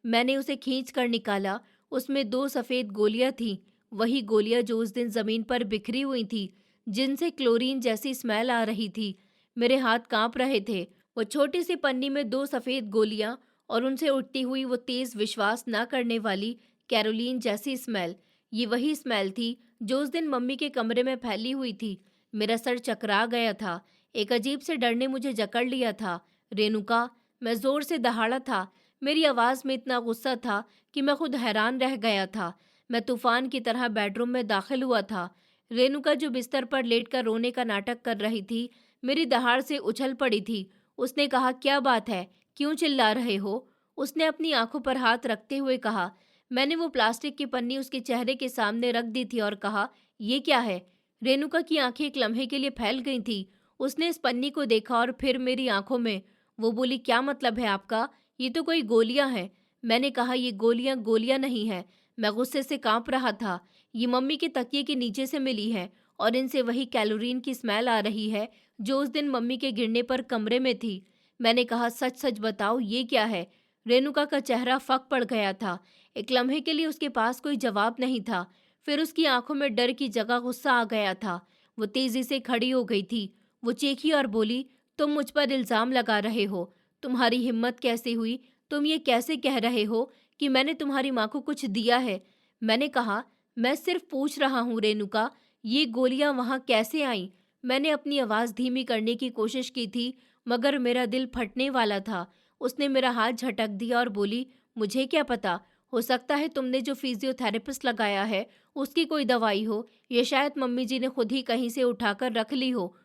मैंने उसे खींच कर निकाला। उसमें 2 सफ़ेद गोलियां थीं, वही गोलियां जो उस दिन ज़मीन पर बिखरी हुई थी, जिनसे क्लोरीन जैसी स्मेल आ रही थी। मेरे हाथ कांप रहे थे। वो छोटी सी पन्नी में 2 सफ़ेद गोलियां और उनसे उठती हुई वो तेज़, विश्वास न करने वाली कैरोलीन जैसी स्मेल। ये वही स्मेल थी जो उस दिन मम्मी के कमरे में फैली हुई थी। मेरा सर चकरा गया था। एक अजीब से डर ने मुझे जकड़ लिया था। रेणुका, मैं जोर से दहाड़ा था। मेरी आवाज़ में इतना गुस्सा था कि मैं खुद हैरान रह गया था। मैं तूफान की तरह बेडरूम में दाखिल हुआ था। रेणुका, जो बिस्तर पर लेटकर रोने का नाटक कर रही थी, मेरी दहाड़ से उछल पड़ी थी। उसने कहा, क्या बात है, क्यों चिल्ला रहे हो? उसने अपनी आंखों पर हाथ रखते हुए कहा। मैंने वो प्लास्टिक की पन्नी उसके चेहरे के सामने रख दी थी और कहा, ये क्या है? रेणुका की आंखें एक लम्हे के लिए फैल गई थी। उसने इस पन्नी को देखा और फिर मेरी आंखों में। वो बोली, क्या मतलब है आपका? ये तो कोई गोलियां हैं। मैंने कहा, ये गोलियां गोलियां नहीं है। मैं गुस्से से कांप रहा था। ये मम्मी के तकिए के नीचे से मिली है और इनसे वही कैलोरीन की स्मेल आ रही है जो उस दिन मम्मी के गिरने पर कमरे में थी। मैंने कहा, सच सच बताओ, ये क्या है? रेणुका का चेहरा फक पड़ गया था। एक लम्हे के लिए उसके पास कोई जवाब नहीं था। फिर उसकी आंखों में डर की जगह गुस्सा आ गया था। वो तेजी से खड़ी हो गई थी। वो चीखी और बोली, तुम मुझ पर इल्ज़ाम लगा रहे हो? तुम्हारी हिम्मत कैसे हुई? तुम ये कैसे कह रहे हो कि मैंने तुम्हारी माँ को कुछ दिया है? मैंने कहा, मैं सिर्फ पूछ रहा हूँ रेणुका, ये गोलियां वहां कैसे आईं? मैंने अपनी आवाज धीमी करने की कोशिश की थी, मगर मेरा दिल फटने वाला था। उसने मेरा हाथ झटक दिया और बोली, मुझे क्या पता, हो सकता है तुमने जो फिजियोथेरेपिस्ट लगाया है उसकी कोई दवाई हो, ये शायद मम्मी जी ने खुद ही कहीं से उठाकर रख ली हो।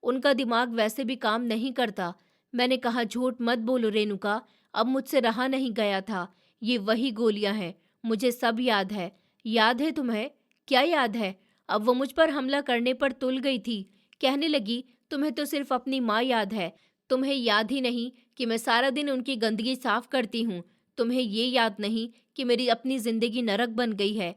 उनका दिमाग वैसे भी काम नहीं करता। मैंने कहा, झूठ मत बोलो रेणुका, अब मुझसे रहा नहीं गया था। ये वही गोलियां हैं, मुझे सब याद है। याद है तुम्हें? क्या याद है? अब वो मुझ पर हमला करने पर तुल गई थी। कहने लगी, तुम्हें तो सिर्फ अपनी माँ याद है। तुम्हें याद ही नहीं कि मैं सारा दिन उनकी गंदगी साफ करती हूँ। तुम्हें ये याद नहीं कि मेरी अपनी जिंदगी नरक बन गई है।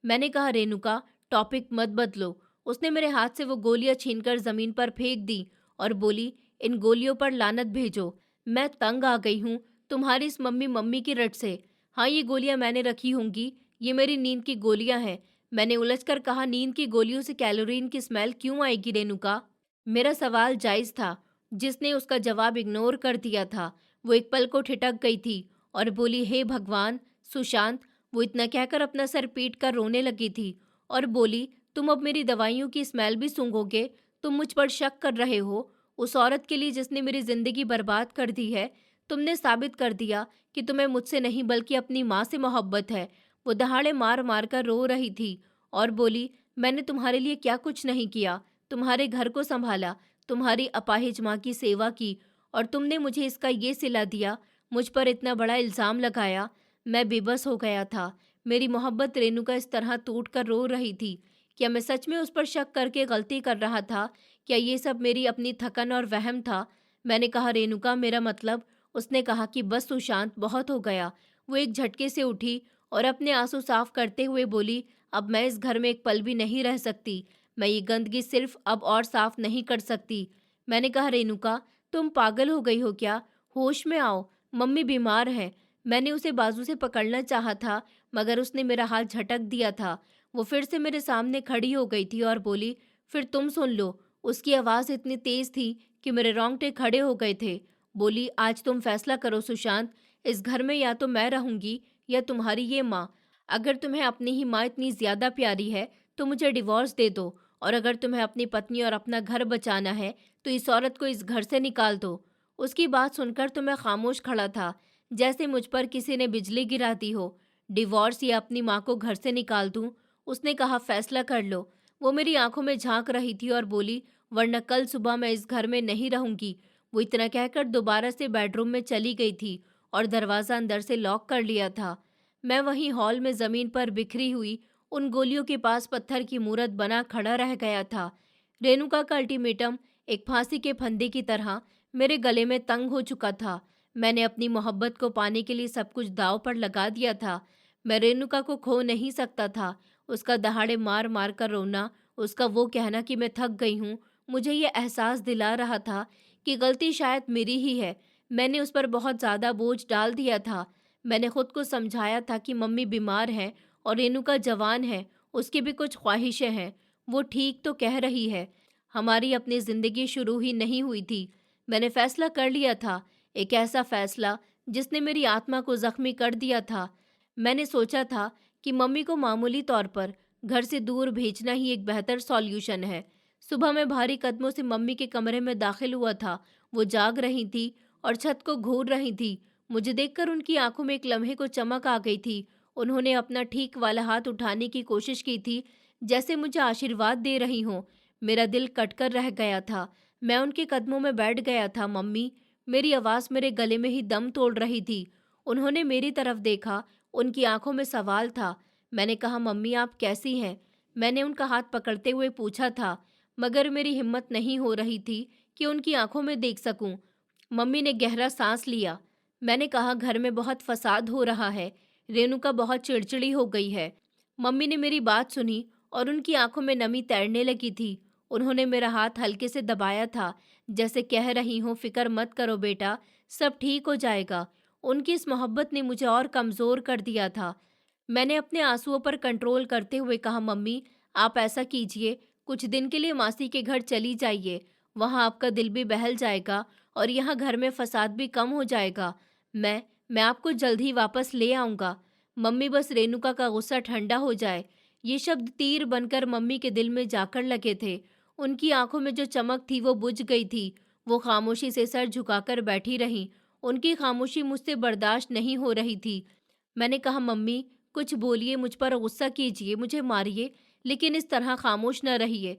मैंने कहा, रेणुका, टॉपिक मत बदलो। उसने मेरे हाथ से वो गोलियां छीनकर जमीन पर फेंक दी और बोली, इन गोलियों पर लानत भेजो। मैं तंग आ गई हूँ तुम्हारी इस मम्मी मम्मी की रट से। हाँ, ये गोलियां मैंने रखी होंगी, ये मेरी नींद की गोलियां हैं। मैंने उलझकर कहा, नींद की गोलियों से कैलोरीन की स्मेल क्यों आएगी रेणुका? मेरा सवाल जायज था। जिसने उसका जवाब इग्नोर कर दिया था वो एक पल को ठिठक गई थी और बोली, हे भगवान, सुशांत। वो इतना कहकर अपना सर पीट कर रोने लगी थी और बोली, तुम अब मेरी दवाइयों की स्मेल भी सूंघोगे? तुम मुझ पर शक कर रहे हो? उस औरत के लिए जिसने मेरी जिंदगी बर्बाद कर दी है, तुमने साबित कर दिया कि तुम्हें मुझसे नहीं बल्कि अपनी माँ से मोहब्बत है। वो दहाड़े मार मार कर रो रही थी और बोली, मैंने तुम्हारे लिए क्या कुछ नहीं किया? तुम्हारे घर को संभाला, तुम्हारी अपाहिज माँ की सेवा की, और तुमने मुझे इसका ये सिला दिया, मुझ पर इतना बड़ा इल्ज़ाम लगाया। मैं बेबस हो गया था। मेरी मोहब्बत रेणुका इस तरह टूट कर रो रही थी। क्या मैं सच में उस पर शक करके गलती कर रहा था? क्या ये सब मेरी अपनी थकन और वहम था? मैंने कहा, रेणुका, मेरा मतलब। उसने कहा कि बस सुशांत, बहुत हो गया। वो एक झटके से उठी और अपने आंसू साफ करते हुए बोली, अब मैं इस घर में एक पल भी नहीं रह सकती। मैं ये गंदगी सिर्फ अब और साफ नहीं कर सकती। मैंने कहा, रेणुका, तुम पागल हो गई हो क्या? होश में आओ, मम्मी बीमार है। मैंने उसे बाजू से पकड़ना चाहा था, मगर उसने मेरा हाथ झटक दिया था। वो फिर से मेरे सामने खड़ी हो गई थी और बोली, फिर तुम सुन लो। उसकी आवाज़ इतनी तेज थी कि मेरे रोंगटे खड़े हो गए थे। बोली, आज तुम फैसला करो सुशांत, इस घर में या तो मैं रहूंगी या तुम्हारी ये माँ। अगर तुम्हें अपनी ही माँ इतनी ज़्यादा प्यारी है तो मुझे डिवोर्स दे दो, और अगर तुम्हें अपनी पत्नी और अपना घर बचाना है तो इस औरत को इस घर से निकाल दो। उसकी बात सुनकर तो मैं खामोश खड़ा था, जैसे मुझ पर किसी ने बिजली गिरा दी हो। डिवोर्स या अपनी माँ को घर से निकाल दूं? उसने कहा, फैसला कर लो। वो मेरी आंखों में झांक रही थी और बोली, वरना कल सुबह मैं इस घर में नहीं रहूंगी। वो इतना कहकर दोबारा से बेडरूम में चली गई थी और दरवाज़ा अंदर से लॉक कर लिया था। मैं वहीं हॉल में ज़मीन पर बिखरी हुई उन गोलियों के पास पत्थर की मूरत बना खड़ा रह गया था। रेणुका का अल्टीमेटम एक फांसी के फंदे की तरह मेरे गले में तंग हो चुका था। मैंने अपनी मोहब्बत को पाने के लिए सब कुछ दांव पर लगा दिया था। मैं रेणुका को खो नहीं सकता था। उसका दहाड़े मार मार कर रोना, उसका वो कहना कि मैं थक गई हूँ, मुझे ये एहसास दिला रहा था कि गलती शायद मेरी ही है। मैंने उस पर बहुत ज़्यादा बोझ डाल दिया था। मैंने खुद को समझाया था कि मम्मी बीमार है और रेणुका जवान है, उसकी भी कुछ ख्वाहिशें हैं। वो ठीक तो कह रही है। हमारी अपनी ज़िंदगी शुरू ही नहीं हुई थी। मैंने फैसला कर लिया था, एक ऐसा फैसला जिसने मेरी आत्मा को जख्मी कर दिया था। मैंने सोचा था कि मम्मी को मामूली तौर पर घर से दूर भेजना ही एक बेहतर सॉल्यूशन है। सुबह मैं भारी कदमों से मम्मी के कमरे में दाखिल हुआ था। वो जाग रही थी और छत को घूर रही थी। मुझे देखकर उनकी आंखों में एक लम्हे को चमक आ गई थी। उन्होंने अपना ठीक वाला हाथ उठाने की कोशिश की थी, जैसे मुझे आशीर्वाद दे रही हों। मेरा दिल कटकर रह गया था। मैं उनके कदमों में बैठ गया था। मम्मी, मेरी आवाज़ मेरे गले में ही दम तोड़ रही थी। उन्होंने मेरी तरफ देखा, उनकी आंखों में सवाल था। मैंने कहा, मम्मी, आप कैसी हैं? मैंने उनका हाथ पकड़ते हुए पूछा था, मगर मेरी हिम्मत नहीं हो रही थी कि उनकी आंखों में देख सकूं। मम्मी ने गहरा सांस लिया। मैंने कहा, घर में बहुत फसाद हो रहा है। रेणुका बहुत चिड़चिड़ी हो गई है। मम्मी ने मेरी बात सुनी और उनकी आंखों में नमी तैरने लगी थी। उन्होंने मेरा हाथ हल्के से दबाया था, जैसे कह रही हूँ, फिक्र मत करो बेटा, सब ठीक हो जाएगा। उनकी इस मोहब्बत ने मुझे और कमज़ोर कर दिया था। मैंने अपने आंसुओं पर कंट्रोल करते हुए कहा, मम्मी, आप ऐसा कीजिए, कुछ दिन के लिए मासी के घर चली जाइए। वहाँ आपका दिल भी बहल जाएगा और यहाँ घर में फसाद भी कम हो जाएगा। मैं आपको जल्द ही वापस ले आऊँगा। मम्मी, बस रेणुका का गुस्सा ठंडा हो जाए, ये शब्द तीर बनकर मम्मी के दिल में जाकर लगे थे। उनकी आंखों में जो चमक थी वो बुझ गई थी। वो खामोशी से सर झुकाकर बैठी रहीं। उनकी खामोशी मुझसे बर्दाश्त नहीं हो रही थी। मैंने कहा, मम्मी कुछ बोलिए, मुझ पर गुस्सा कीजिए, मुझे मारिए, लेकिन इस तरह खामोश न रहिए।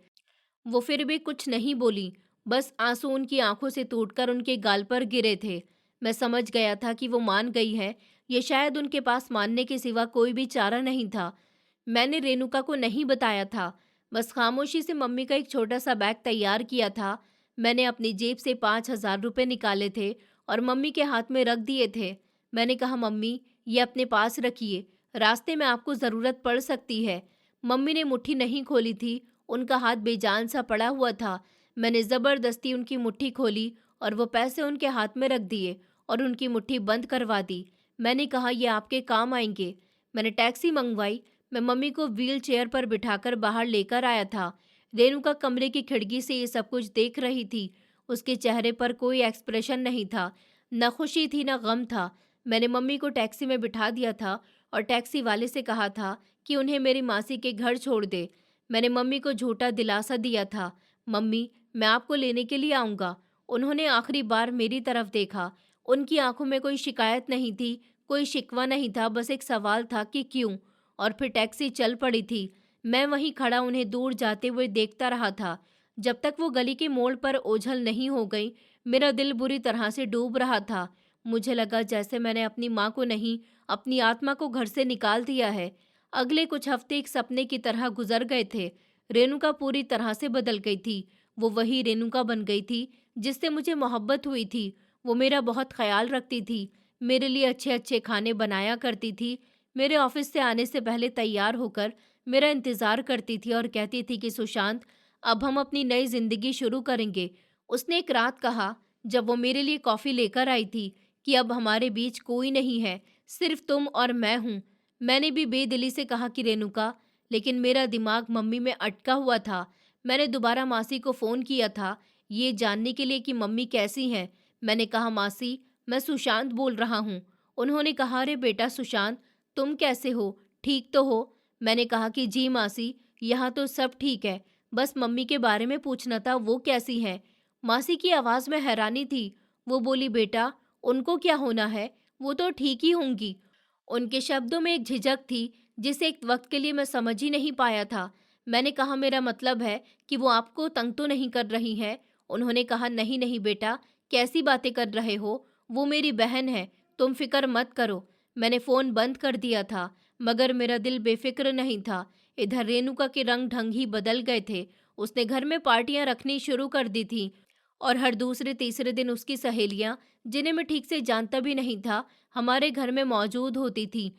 वो फिर भी कुछ नहीं बोली, बस आंसू उनकी आंखों से टूटकर उनके गाल पर गिरे थे। मैं समझ गया था कि वो मान गई है। ये शायद उनके पास मानने के सिवा कोई भी चारा नहीं था। मैंने रेणुका को नहीं बताया था, बस खामोशी से मम्मी का एक छोटा सा बैग तैयार किया था। मैंने अपनी जेब से 5,000 रुपये निकाले थे और मम्मी के हाथ में रख दिए थे। मैंने कहा, मम्मी ये अपने पास रखिए, रास्ते में आपको ज़रूरत पड़ सकती है। मम्मी ने मुट्ठी नहीं खोली थी, उनका हाथ बेजान सा पड़ा हुआ था। मैंने ज़बरदस्ती उनकी मुट्ठी खोली और वो पैसे उनके हाथ में रख दिए और उनकी मुट्ठी बंद करवा दी। मैंने कहा, ये आपके काम आएंगे। मैंने टैक्सी मंगवाई। मैं मम्मी को व्हील चेयर पर बिठाकर बाहर लेकर आया था। रेणुका कमरे की खिड़की से ये सब कुछ देख रही थी। उसके चेहरे पर कोई एक्सप्रेशन नहीं था, न खुशी थी न गम था। मैंने मम्मी को टैक्सी में बिठा दिया था और टैक्सी वाले से कहा था कि उन्हें मेरी मासी के घर छोड़ दे। मैंने मम्मी को झूठा दिलासा दिया था, मम्मी मैं आपको लेने के लिए आऊँगा। उन्होंने आखिरी बार मेरी तरफ देखा। उनकी आंखों में कोई शिकायत नहीं थी, कोई शिकवा नहीं था, बस एक सवाल था कि क्यों। और फिर टैक्सी चल पड़ी थी। मैं वहीं खड़ा उन्हें दूर जाते हुए देखता रहा था। जब तक वो गली के मोड़ पर ओझल नहीं हो गई, मेरा दिल बुरी तरह से डूब रहा था। मुझे लगा जैसे मैंने अपनी माँ को नहीं, अपनी आत्मा को घर से निकाल दिया है। अगले कुछ हफ्ते एक सपने की तरह गुजर गए थे। रेणुका पूरी तरह से बदल गई थी। वो वही रेणुका बन गई थी जिससे मुझे मोहब्बत हुई थी। वो मेरा बहुत ख्याल रखती थी, मेरे लिए अच्छे अच्छे खाने बनाया करती थी, मेरे ऑफिस से आने से पहले तैयार होकर मेरा इंतज़ार करती थी और कहती थी कि सुशांत, अब हम अपनी नई ज़िंदगी शुरू करेंगे। उसने एक रात कहा, जब वो मेरे लिए कॉफ़ी लेकर आई थी, कि अब हमारे बीच कोई नहीं है, सिर्फ तुम और मैं हूँ। मैंने भी बेदिली से कहा कि रेणुका, लेकिन मेरा दिमाग मम्मी में अटका हुआ था। मैंने दोबारा मासी को फ़ोन किया था, ये जानने के लिए कि मम्मी कैसी हैं। मैंने कहा, मासी मैं सुशांत बोल रहा हूँ। उन्होंने कहा, अरे बेटा सुशांत, तुम कैसे हो, ठीक तो हो? मैंने कहा कि जी मासी, यहाँ तो सब ठीक है, बस मम्मी के बारे में पूछना था, वो कैसी हैं? मासी की आवाज़ में हैरानी थी। वो बोली, बेटा उनको क्या होना है, वो तो ठीक ही होंगी। उनके शब्दों में एक झिझक थी जिसे एक वक्त के लिए मैं समझ ही नहीं पाया था। मैंने कहा, मेरा मतलब है कि वो आपको तंग तो नहीं कर रही हैं? उन्होंने कहा, नहीं नहीं बेटा, कैसी बातें कर रहे हो, वो मेरी बहन है, तुम फिक्र मत करो। मैंने फ़ोन बंद कर दिया था, मगर मेरा दिल बेफिक्र नहीं था। इधर रेणुका के रंग ढंग ही बदल गए थे। उसने घर में पार्टियां रखनी शुरू कर दी थी और हर दूसरे तीसरे दिन उसकी सहेलियां, जिन्हें मैं ठीक से जानता भी नहीं था, हमारे घर में मौजूद होती थी।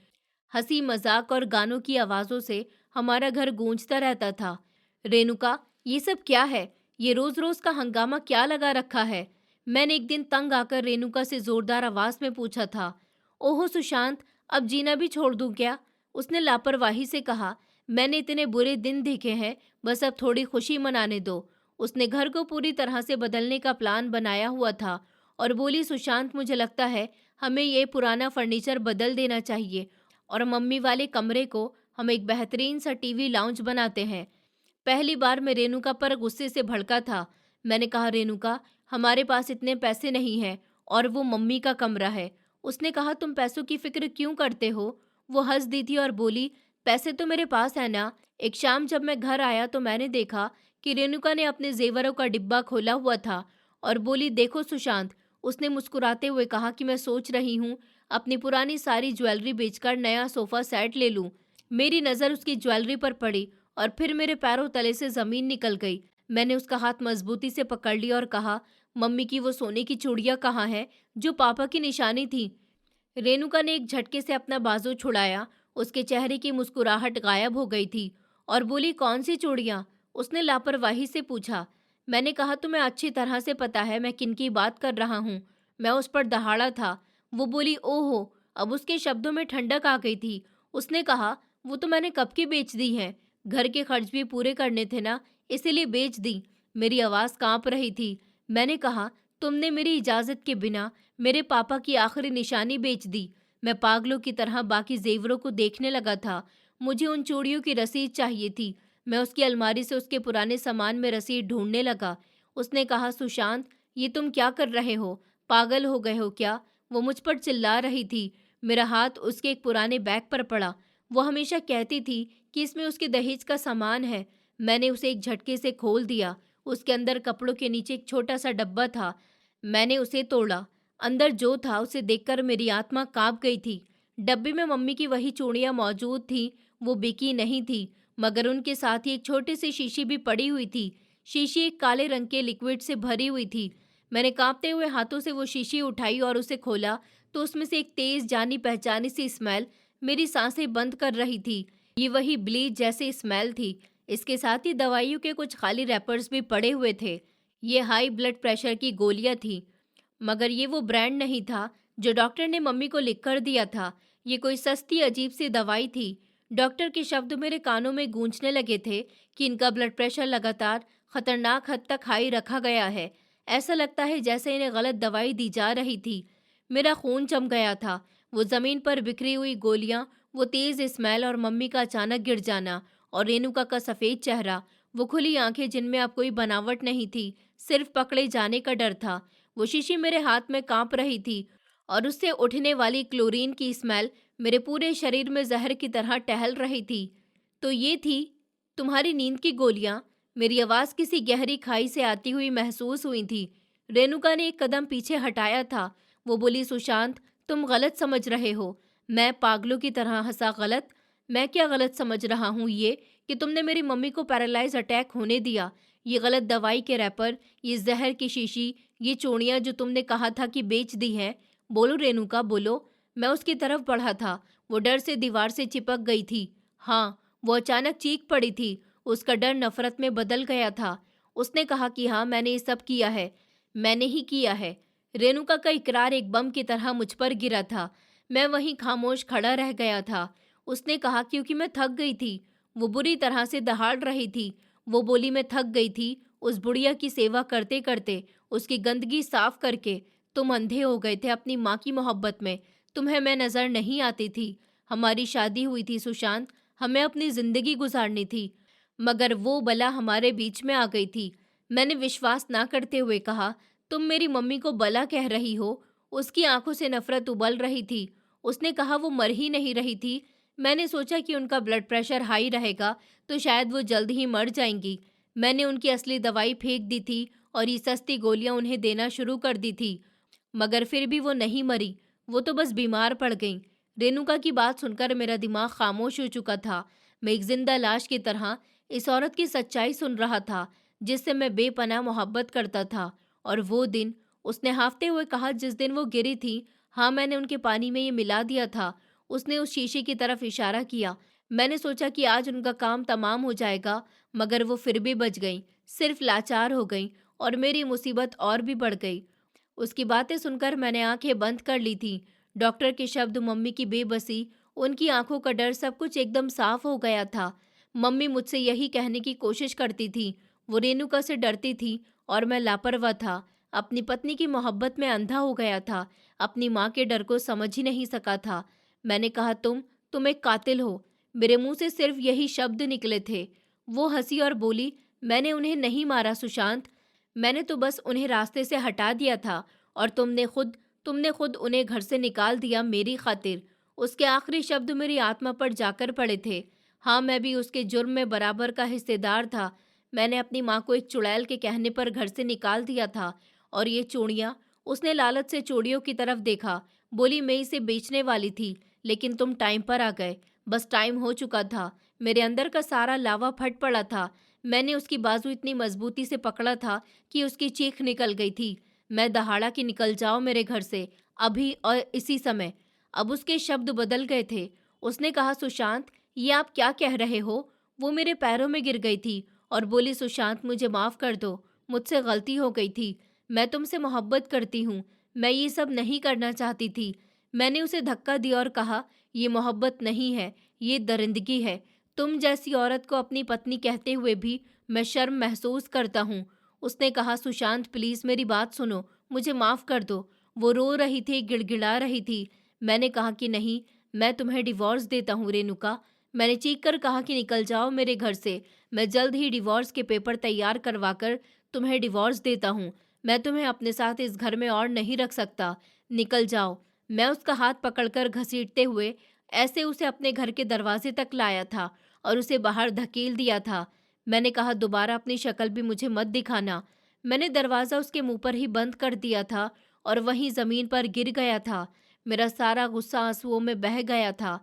हंसी मजाक और गानों की आवाज़ों से हमारा घर गूंजता रहता था। रेणुका, ये सब क्या है? ये रोज़ रोज़ का हंगामा क्या लगा रखा है? मैंने एक दिन तंग आकर रेणुका से ज़ोरदार आवाज़ में पूछा था। ओहो सुशांत, अब जीना भी छोड़ दूं क्या? उसने लापरवाही से कहा। मैंने इतने बुरे दिन देखे हैं, बस अब थोड़ी खुशी मनाने दो। उसने घर को पूरी तरह से बदलने का प्लान बनाया हुआ था और बोली, सुशांत मुझे लगता है हमें ये पुराना फर्नीचर बदल देना चाहिए और मम्मी वाले कमरे को हम एक बेहतरीन सा टीवी लाउंज बनाते हैं। पहली बार मैं रेणुका पर गुस्से से भड़का था। मैंने कहा, रेणुका हमारे पास इतने पैसे नहीं हैं और वो मम्मी का कमरा है। उसने कहा, तुम पैसों की फिक्र क्यों करते हो? वो हंस दी थी और बोली, पैसे तो मेरे पास है ना। एक शाम जब मैं घर आया तो मैंने देखा कि रेणुका ने अपने जेवरों का डिब्बा खोला हुआ था और बोली, देखो सुशांत। उसने मुस्कुराते हुए कहा कि मैं सोच रही हूँ अपनी पुरानी सारी ज्वेलरी बेचकर नया सोफ़ा सेट ले लूँ। मेरी नज़र उसकी ज्वेलरी पर पड़ी और फिर मेरे पैरों तले से ज़मीन निकल गई। मैंने उसका हाथ मजबूती से पकड़ लिया और कहा, मम्मी की वो सोने की चूड़ियाँ कहाँ हैं, जो पापा की निशानी थी? रेणुका ने एक झटके से अपना बाजू छुड़ाया। उसके चेहरे की मुस्कुराहट गायब हो गई थी और बोली, कौन सी चूड़ियाँ? उसने लापरवाही से पूछा। मैंने कहा, तुम्हें अच्छी तरह से पता है मैं किन की बात कर रहा हूँ। मैं उस पर दहाड़ा था। वो बोली, ओहो। अब उसके शब्दों में ठंडक आ गई थी। उसने कहा, वो तो मैंने कब की बेच दी है। घर के खर्च भी पूरे करने थे ना, इसीलिए बेच दी। मेरी आवाज़ कांप रही थी। मैंने कहा, तुमने मेरी इजाज़त के बिना मेरे पापा की आखिरी निशानी बेच दी। मैं पागलों की तरह बाकी जेवरों को देखने लगा था। मुझे उन चूड़ियों की रसीद चाहिए थी। मैं उसकी अलमारी से उसके पुराने सामान में रसीद ढूंढने लगा। उसने कहा, सुशांत, ये तुम क्या कर रहे हो? पागल हो गए हो क्या? वो मुझ पर चिल्ला रही थी। मेरा हाथ उसके एक पुराने बैग पर पड़ा। वो हमेशा कहती थी कि इसमें उसके दहेज का सामान है। मैंने उसे एक झटके से खोल दिया। उसके अंदर कपड़ों के नीचे एक छोटा सा डब्बा था। मैंने उसे तोड़ा। अंदर जो था उसे देखकर मेरी आत्मा कांप गई थी। डब्बे में मम्मी की वही चूड़ियां मौजूद थी। वो बिकी नहीं थी, मगर उनके साथ ही एक छोटी सी शीशी भी पड़ी हुई थी। शीशी एक काले रंग के लिक्विड से भरी हुई थी। मैंने कांपते हुए हाथों से वो शीशी उठाई और उसे खोला तो उसमें से एक तेज जानी पहचानी सी स्मेल मेरी सांसें बंद कर रही थी। ये वही ब्लीच जैसी स्मेल थी। इसके साथ ही दवाइयों के कुछ खाली रैपर्स भी पड़े हुए थे। ये हाई ब्लड प्रेशर की गोलियां थी, मगर ये वो ब्रांड नहीं था जो डॉक्टर ने मम्मी को लिख कर दिया था। ये कोई सस्ती अजीब सी दवाई थी। डॉक्टर के शब्द मेरे कानों में गूंजने लगे थे कि इनका ब्लड प्रेशर लगातार खतरनाक हद तक हाई रखा गया है। ऐसा लगता है जैसे इन्हें गलत दवाई दी जा रही थी। मेरा खून जम गया था। वो जमीन पर बिखरी हुई गोलियां, वो तेज स्मेल और मम्मी का अचानक गिर जाना और रेणुका का सफेद चेहरा, वो खुली आंखें जिनमें अब कोई बनावट नहीं थी, सिर्फ पकड़े जाने का डर था। वो शीशी मेरे हाथ में कांप रही थी और उससे उठने वाली क्लोरीन की स्मेल मेरे पूरे शरीर में जहर की तरह टहल रही थी। तो ये थी तुम्हारी नींद की गोलियां? मेरी आवाज किसी गहरी खाई से आती हुई महसूस हुई थी। रेणुका ने एक कदम पीछे हटाया था। वो बोली, सुशांत, तुम गलत समझ रहे हो। मैं पागलों की तरह हंसा। गलत? मैं क्या गलत समझ रहा हूँ? ये कि तुमने मेरी मम्मी को पैरालाइज अटैक होने दिया। ये गलत दवाई के रैपर, ये जहर की शीशी, ये चूड़ियां जो तुमने कहा था कि बेच दी हैं। बोलो रेणुका, बोलो। मैं उसकी तरफ बढ़ा था। वो डर से दीवार से चिपक गई थी। हाँ, वो अचानक चीख पड़ी थी। उसका डर नफरत में बदल गया था। उसने कहा कि हाँ, मैंने ये सब किया है। मैंने ही किया है। रेणुका का इकरार एक बम की तरह मुझ पर गिरा था। मैं वहीं खामोश खड़ा रह गया था। उसने कहा, क्योंकि मैं थक गई थी। वो बुरी तरह से दहाड़ रही थी। वो बोली, मैं थक गई थी उस बुढ़िया की सेवा करते करते, उसकी गंदगी साफ करके। तुम अंधे हो गए थे अपनी माँ की मोहब्बत में। तुम्हें मैं नजर नहीं आती थी। हमारी शादी हुई थी सुशांत, हमें अपनी जिंदगी गुजारनी थी, मगर वो बला हमारे बीच में आ गई थी। मैंने विश्वास ना करते हुए कहा, तुम मेरी मम्मी को बला कह रही हो? उसकी आंखों से नफरत उबल रही थी। उसने कहा, वो मर ही नहीं रही थी। मैंने सोचा कि उनका ब्लड प्रेशर हाई रहेगा तो शायद वो जल्द ही मर जाएंगी। मैंने उनकी असली दवाई फेंक दी थी और ये सस्ती गोलियां उन्हें देना शुरू कर दी थी, मगर फिर भी वो नहीं मरी। वो तो बस बीमार पड़ गईं। रेणुका की बात सुनकर मेरा दिमाग खामोश हो चुका था। मैं एक जिंदा लाश की तरह इस औरत की सच्चाई सुन रहा था, जिससे मैं बेपनाह मोहब्बत करता था। और वो दिन, उसने हाँफते हुए कहा, जिस दिन वो गिरी थी, हाँ, मैंने उनके पानी में ये मिला दिया था। उसने उस शीशे की तरफ इशारा किया। मैंने सोचा कि आज उनका काम तमाम हो जाएगा, मगर वो फिर भी बच गईं, सिर्फ लाचार हो गईं और मेरी मुसीबत और भी बढ़ गई। उसकी बातें सुनकर मैंने आंखें बंद कर ली थी। डॉक्टर के शब्द, मम्मी की बेबसी, उनकी आंखों का डर, सब कुछ एकदम साफ हो गया था। मम्मी मुझसे यही कहने की कोशिश करती थी। वो रेणुका से डरती थी और मैं लापरवाह था। अपनी पत्नी की मोहब्बत में अंधा हो गया था। अपनी माँ के डर को समझ ही नहीं सका था। मैंने कहा, तुम एक कातिल हो। मेरे मुंह से सिर्फ यही शब्द निकले थे। वो हंसी और बोली, मैंने उन्हें नहीं मारा सुशांत। मैंने तो बस उन्हें रास्ते से हटा दिया था और तुमने खुद उन्हें घर से निकाल दिया मेरी खातिर। उसके आखिरी शब्द मेरी आत्मा पर जाकर पड़े थे। हाँ, मैं भी उसके जुर्म में बराबर का हिस्सेदार था। मैंने अपनी माँ को एक चुड़ैल के कहने पर घर से निकाल दिया था। और ये चूड़ियाँ, उसने लालच से चूड़ियों की तरफ देखा। बोली, मैं इसे बेचने वाली थी, लेकिन तुम टाइम पर आ गए। बस टाइम हो चुका था। मेरे अंदर का सारा लावा फट पड़ा था। मैंने उसकी बाजू इतनी मजबूती से पकड़ा था कि उसकी चीख निकल गई थी। मैं दहाड़ा कि निकल जाओ मेरे घर से, अभी और इसी समय। अब उसके शब्द बदल गए थे। उसने कहा, सुशांत, ये आप क्या कह रहे हो? वो मेरे पैरों में गिर गई थी और बोली, सुशांत, मुझे माफ़ कर दो। मुझसे गलती हो गई थी। मैं तुमसे मोहब्बत करती हूँ। मैं ये सब नहीं करना चाहती थी। मैंने उसे धक्का दिया और कहा, ये मोहब्बत नहीं है, ये दरिंदगी है। तुम जैसी औरत को अपनी पत्नी कहते हुए भी मैं शर्म महसूस करता हूँ। उसने कहा, सुशांत, प्लीज मेरी बात सुनो, मुझे माफ कर दो। वो रो रही थी, गिड़गिड़ा रही थी। मैंने कहा कि नहीं, मैं तुम्हें डिवोर्स देता हूँ रेणुका। मैंने चीख कर कहा कि निकल जाओ मेरे घर से। मैं जल्द ही डिवोर्स के पेपर तैयार करवाकर तुम्हें डिवोर्स देता हूँ। मैं तुम्हें अपने साथ इस घर में और नहीं रख सकता। निकल जाओ। मैं उसका हाथ पकड़कर घसीटते हुए ऐसे उसे अपने घर के दरवाजे तक लाया था और उसे बाहर धकेल दिया था। मैंने कहा, दोबारा अपनी शक्ल भी मुझे मत दिखाना। मैंने दरवाज़ा उसके मुंह पर ही बंद कर दिया था और वहीं ज़मीन पर गिर गया था। मेरा सारा गुस्सा आंसुओं में बह गया था।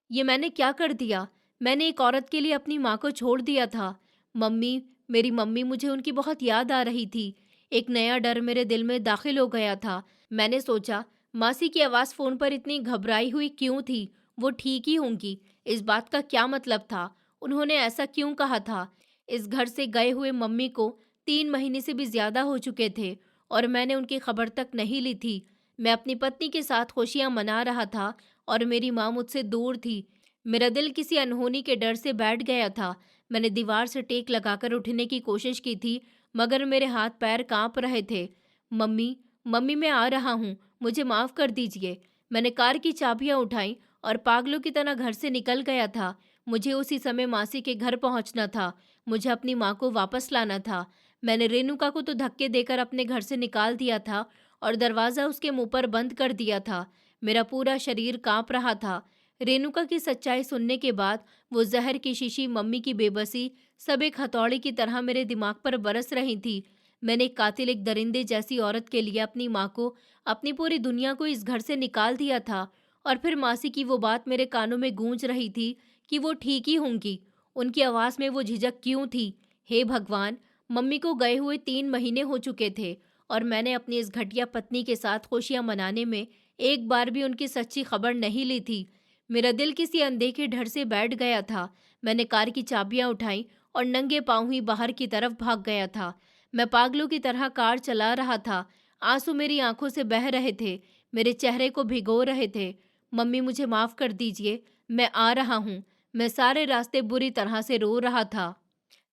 ये मैंने क्या कर दिया? मैंने एक औरत के लिए अपनी माँ को छोड़ दिया था। मम्मी, मेरी मम्मी, मुझे उनकी बहुत याद आ रही थी। एक नया डर मेरे दिल में दाखिल हो गया था। मैंने सोचा, मासी की आवाज़ फ़ोन पर इतनी घबराई हुई क्यों थी? वो ठीक ही होंगी। इस बात का क्या मतलब था? उन्होंने ऐसा क्यों कहा था? इस घर से गए हुए मम्मी को 3 महीने से भी ज़्यादा हो चुके थे और मैंने उनकी खबर तक नहीं ली थी। मैं अपनी पत्नी के साथ खुशियाँ मना रहा था और मेरी माँ मुझसे दूर थी। मेरा दिल किसी अनहोनी के डर से बैठ गया था। मैंने दीवार से टेक लगाकर उठने की कोशिश की थी, मगर मेरे हाथ पैर कांप रहे थे। मम्मी, मम्मी, मैं आ रहा हूँ, मुझे माफ़ कर दीजिए। मैंने कार की चाबियाँ उठाई और पागलों की तरह घर से निकल गया था। मुझे उसी समय मासी के घर पहुँचना था। मुझे अपनी माँ को वापस लाना था। मैंने रेणुका को तो धक्के देकर अपने घर से निकाल दिया था और दरवाज़ा उसके मुंह पर बंद कर दिया था। मेरा पूरा शरीर कांप रहा था। रेणुका की सच्चाई सुनने के बाद वो जहर की शीशी, मम्मी की बेबसी, सब एक हथौड़े की तरह मेरे दिमाग पर बरस रही थी। मैंने एक कातिल, एक दरिंदे जैसी औरत के लिए अपनी माँ को, अपनी पूरी दुनिया को इस घर से निकाल दिया था। और फिर मासी की वो बात मेरे कानों में गूंज रही थी कि वो ठीक ही होंगी। उनकी आवाज़ में वो झिझक क्यों थी? हे भगवान! मम्मी को गए हुए 3 महीने हो चुके थे और मैंने अपनी इस घटिया पत्नी के साथ खुशियां मनाने में एक बार भी उनकी सच्ची खबर नहीं ली थी। मेरा दिल किसी अनदेखे डर से बैठ गया था। मैंने कार की चाबियां उठाई और नंगे पांव ही बाहर की तरफ भाग गया था। मैं पागलों की तरह कार चला रहा था। आंसू मेरी आंखों से बह रहे थे, मेरे चेहरे को भिगो रहे थे। मम्मी, मुझे माफ़ कर दीजिए, मैं आ रहा हूँ। मैं सारे रास्ते बुरी तरह से रो रहा था।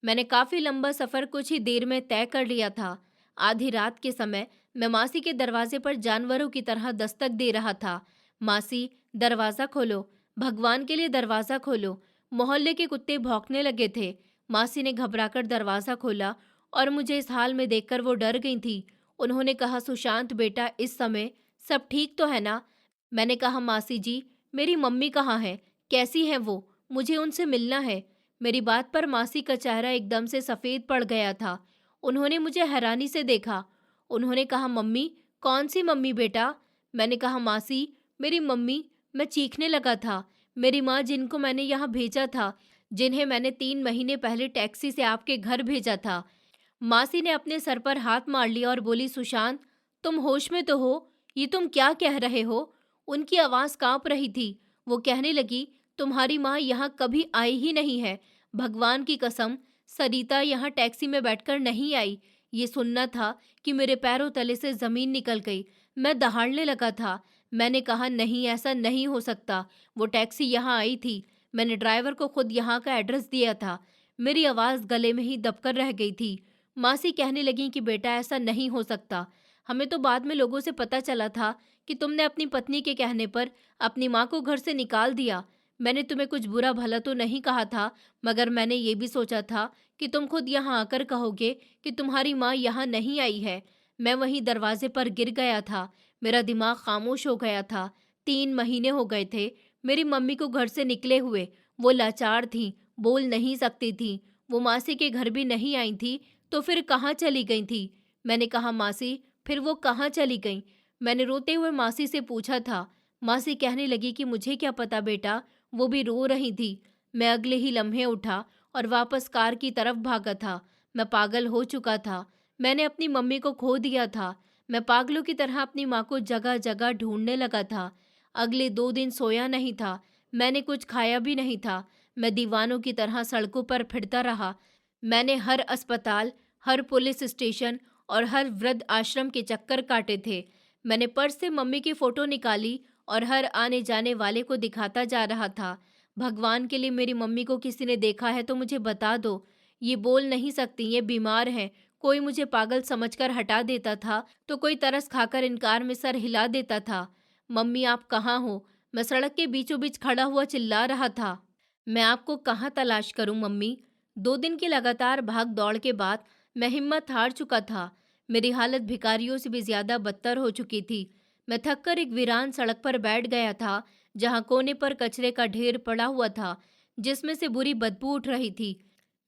मैंने काफ़ी लंबा सफ़र कुछ ही देर में तय कर लिया था। आधी रात के समय मैं मासी के दरवाजे पर जानवरों की तरह दस्तक दे रहा था। मासी, दरवाज़ा खोलो, भगवान के लिए दरवाज़ा खोलो। मोहल्ले के कुत्ते भौंकने लगे थे। मासी ने घबराकर दरवाज़ा खोला और मुझे इस हाल में देखकर वो डर गई थी। उन्होंने कहा, सुशांत बेटा, इस समय सब ठीक तो है ना? मैंने कहा, मासी जी, मेरी मम्मी कहाँ है? कैसी हैं वो? मुझे उनसे मिलना है। मेरी बात पर मासी का चेहरा एकदम से सफ़ेद पड़ गया था। उन्होंने मुझे हैरानी से देखा। उन्होंने कहा, मम्मी? कौन सी मम्मी बेटा? मैंने कहा, मासी, मेरी मम्मी। मैं चीखने लगा था। मेरी माँ, जिनको मैंने यहाँ भेजा था, जिन्हें मैंने 3 महीने पहले टैक्सी से आपके घर भेजा था। मासी ने अपने सर पर हाथ मार लिया और बोली, सुशांत, तुम होश में तो हो? ये तुम क्या कह रहे हो? उनकी आवाज़ कांप रही थी। वो कहने लगी, तुम्हारी माँ यहाँ कभी आई ही नहीं है। भगवान की कसम, सरिता यहाँ टैक्सी में बैठकर नहीं आई। ये सुनना था कि मेरे पैरों तले से ज़मीन निकल गई। मैं दहाड़ने लगा था। मैंने कहा, नहीं, ऐसा नहीं हो सकता। वो टैक्सी यहाँ आई थी। मैंने ड्राइवर को खुद यहाँ का एड्रेस दिया था। मेरी आवाज़ गले में ही दबकर रह गई थी। मासी कहने लगी कि बेटा, ऐसा नहीं हो सकता। हमें तो बाद में लोगों से पता चला था कि तुमने अपनी पत्नी के कहने पर अपनी माँ को घर से निकाल दिया। मैंने तुम्हें कुछ बुरा भला तो नहीं कहा था, मगर मैंने ये भी सोचा था कि तुम खुद यहाँ आकर कहोगे कि तुम्हारी माँ यहाँ नहीं आई है। मैं वहीं दरवाजे पर गिर गया था। मेरा दिमाग खामोश हो गया था। 3 महीने हो गए थे मेरी मम्मी को घर से निकले हुए। वो लाचार थीं, बोल नहीं सकती थीं। वो मासी के घर भी नहीं आई थी, तो फिर कहाँ चली गई थी? मैंने कहा, मासी, फिर वो कहाँ चली गई? मैंने रोते हुए मासी से पूछा था। मासी कहने लगी कि मुझे क्या पता बेटा, वो भी रो रही थी। मैं अगले ही लम्हे उठा और वापस कार की तरफ भागा था। मैं पागल हो चुका था। मैंने अपनी मम्मी को खो दिया था। मैं पागलों की तरह अपनी माँ को जगह जगह ढूंढने लगा था। अगले 2 दिन सोया नहीं था। मैंने कुछ खाया भी नहीं था। मैं दीवानों की तरह सड़कों पर फिरता रहा। मैंने हर अस्पताल, हर पुलिस स्टेशन और हर वृद्ध आश्रम के चक्कर काटे थे। मैंने पर्स से मम्मी की फ़ोटो निकाली और हर आने जाने वाले को दिखाता जा रहा था। भगवान के लिए, मेरी मम्मी को किसी ने देखा है तो मुझे बता दो। ये बोल नहीं सकती, ये बीमार हैं। कोई मुझे पागल समझकर हटा देता था तो कोई तरस खाकर इनकार में सर हिला देता था। मम्मी, आप कहाँ हो? मैं सड़क के बीचों बीच खड़ा हुआ चिल्ला रहा था। मैं आपको कहाँ तलाश करूं मम्मी। 2 दिन की लगातार भाग दौड़ के बाद मैं हिम्मत हार चुका था। मेरी हालत भिखारियों से भी ज्यादा बदतर हो चुकी थी। मैं थककर एक वीरान सड़क पर बैठ गया था, जहां कोने पर कचरे का ढेर पड़ा हुआ था, जिसमें से बुरी बदबू उठ रही थी।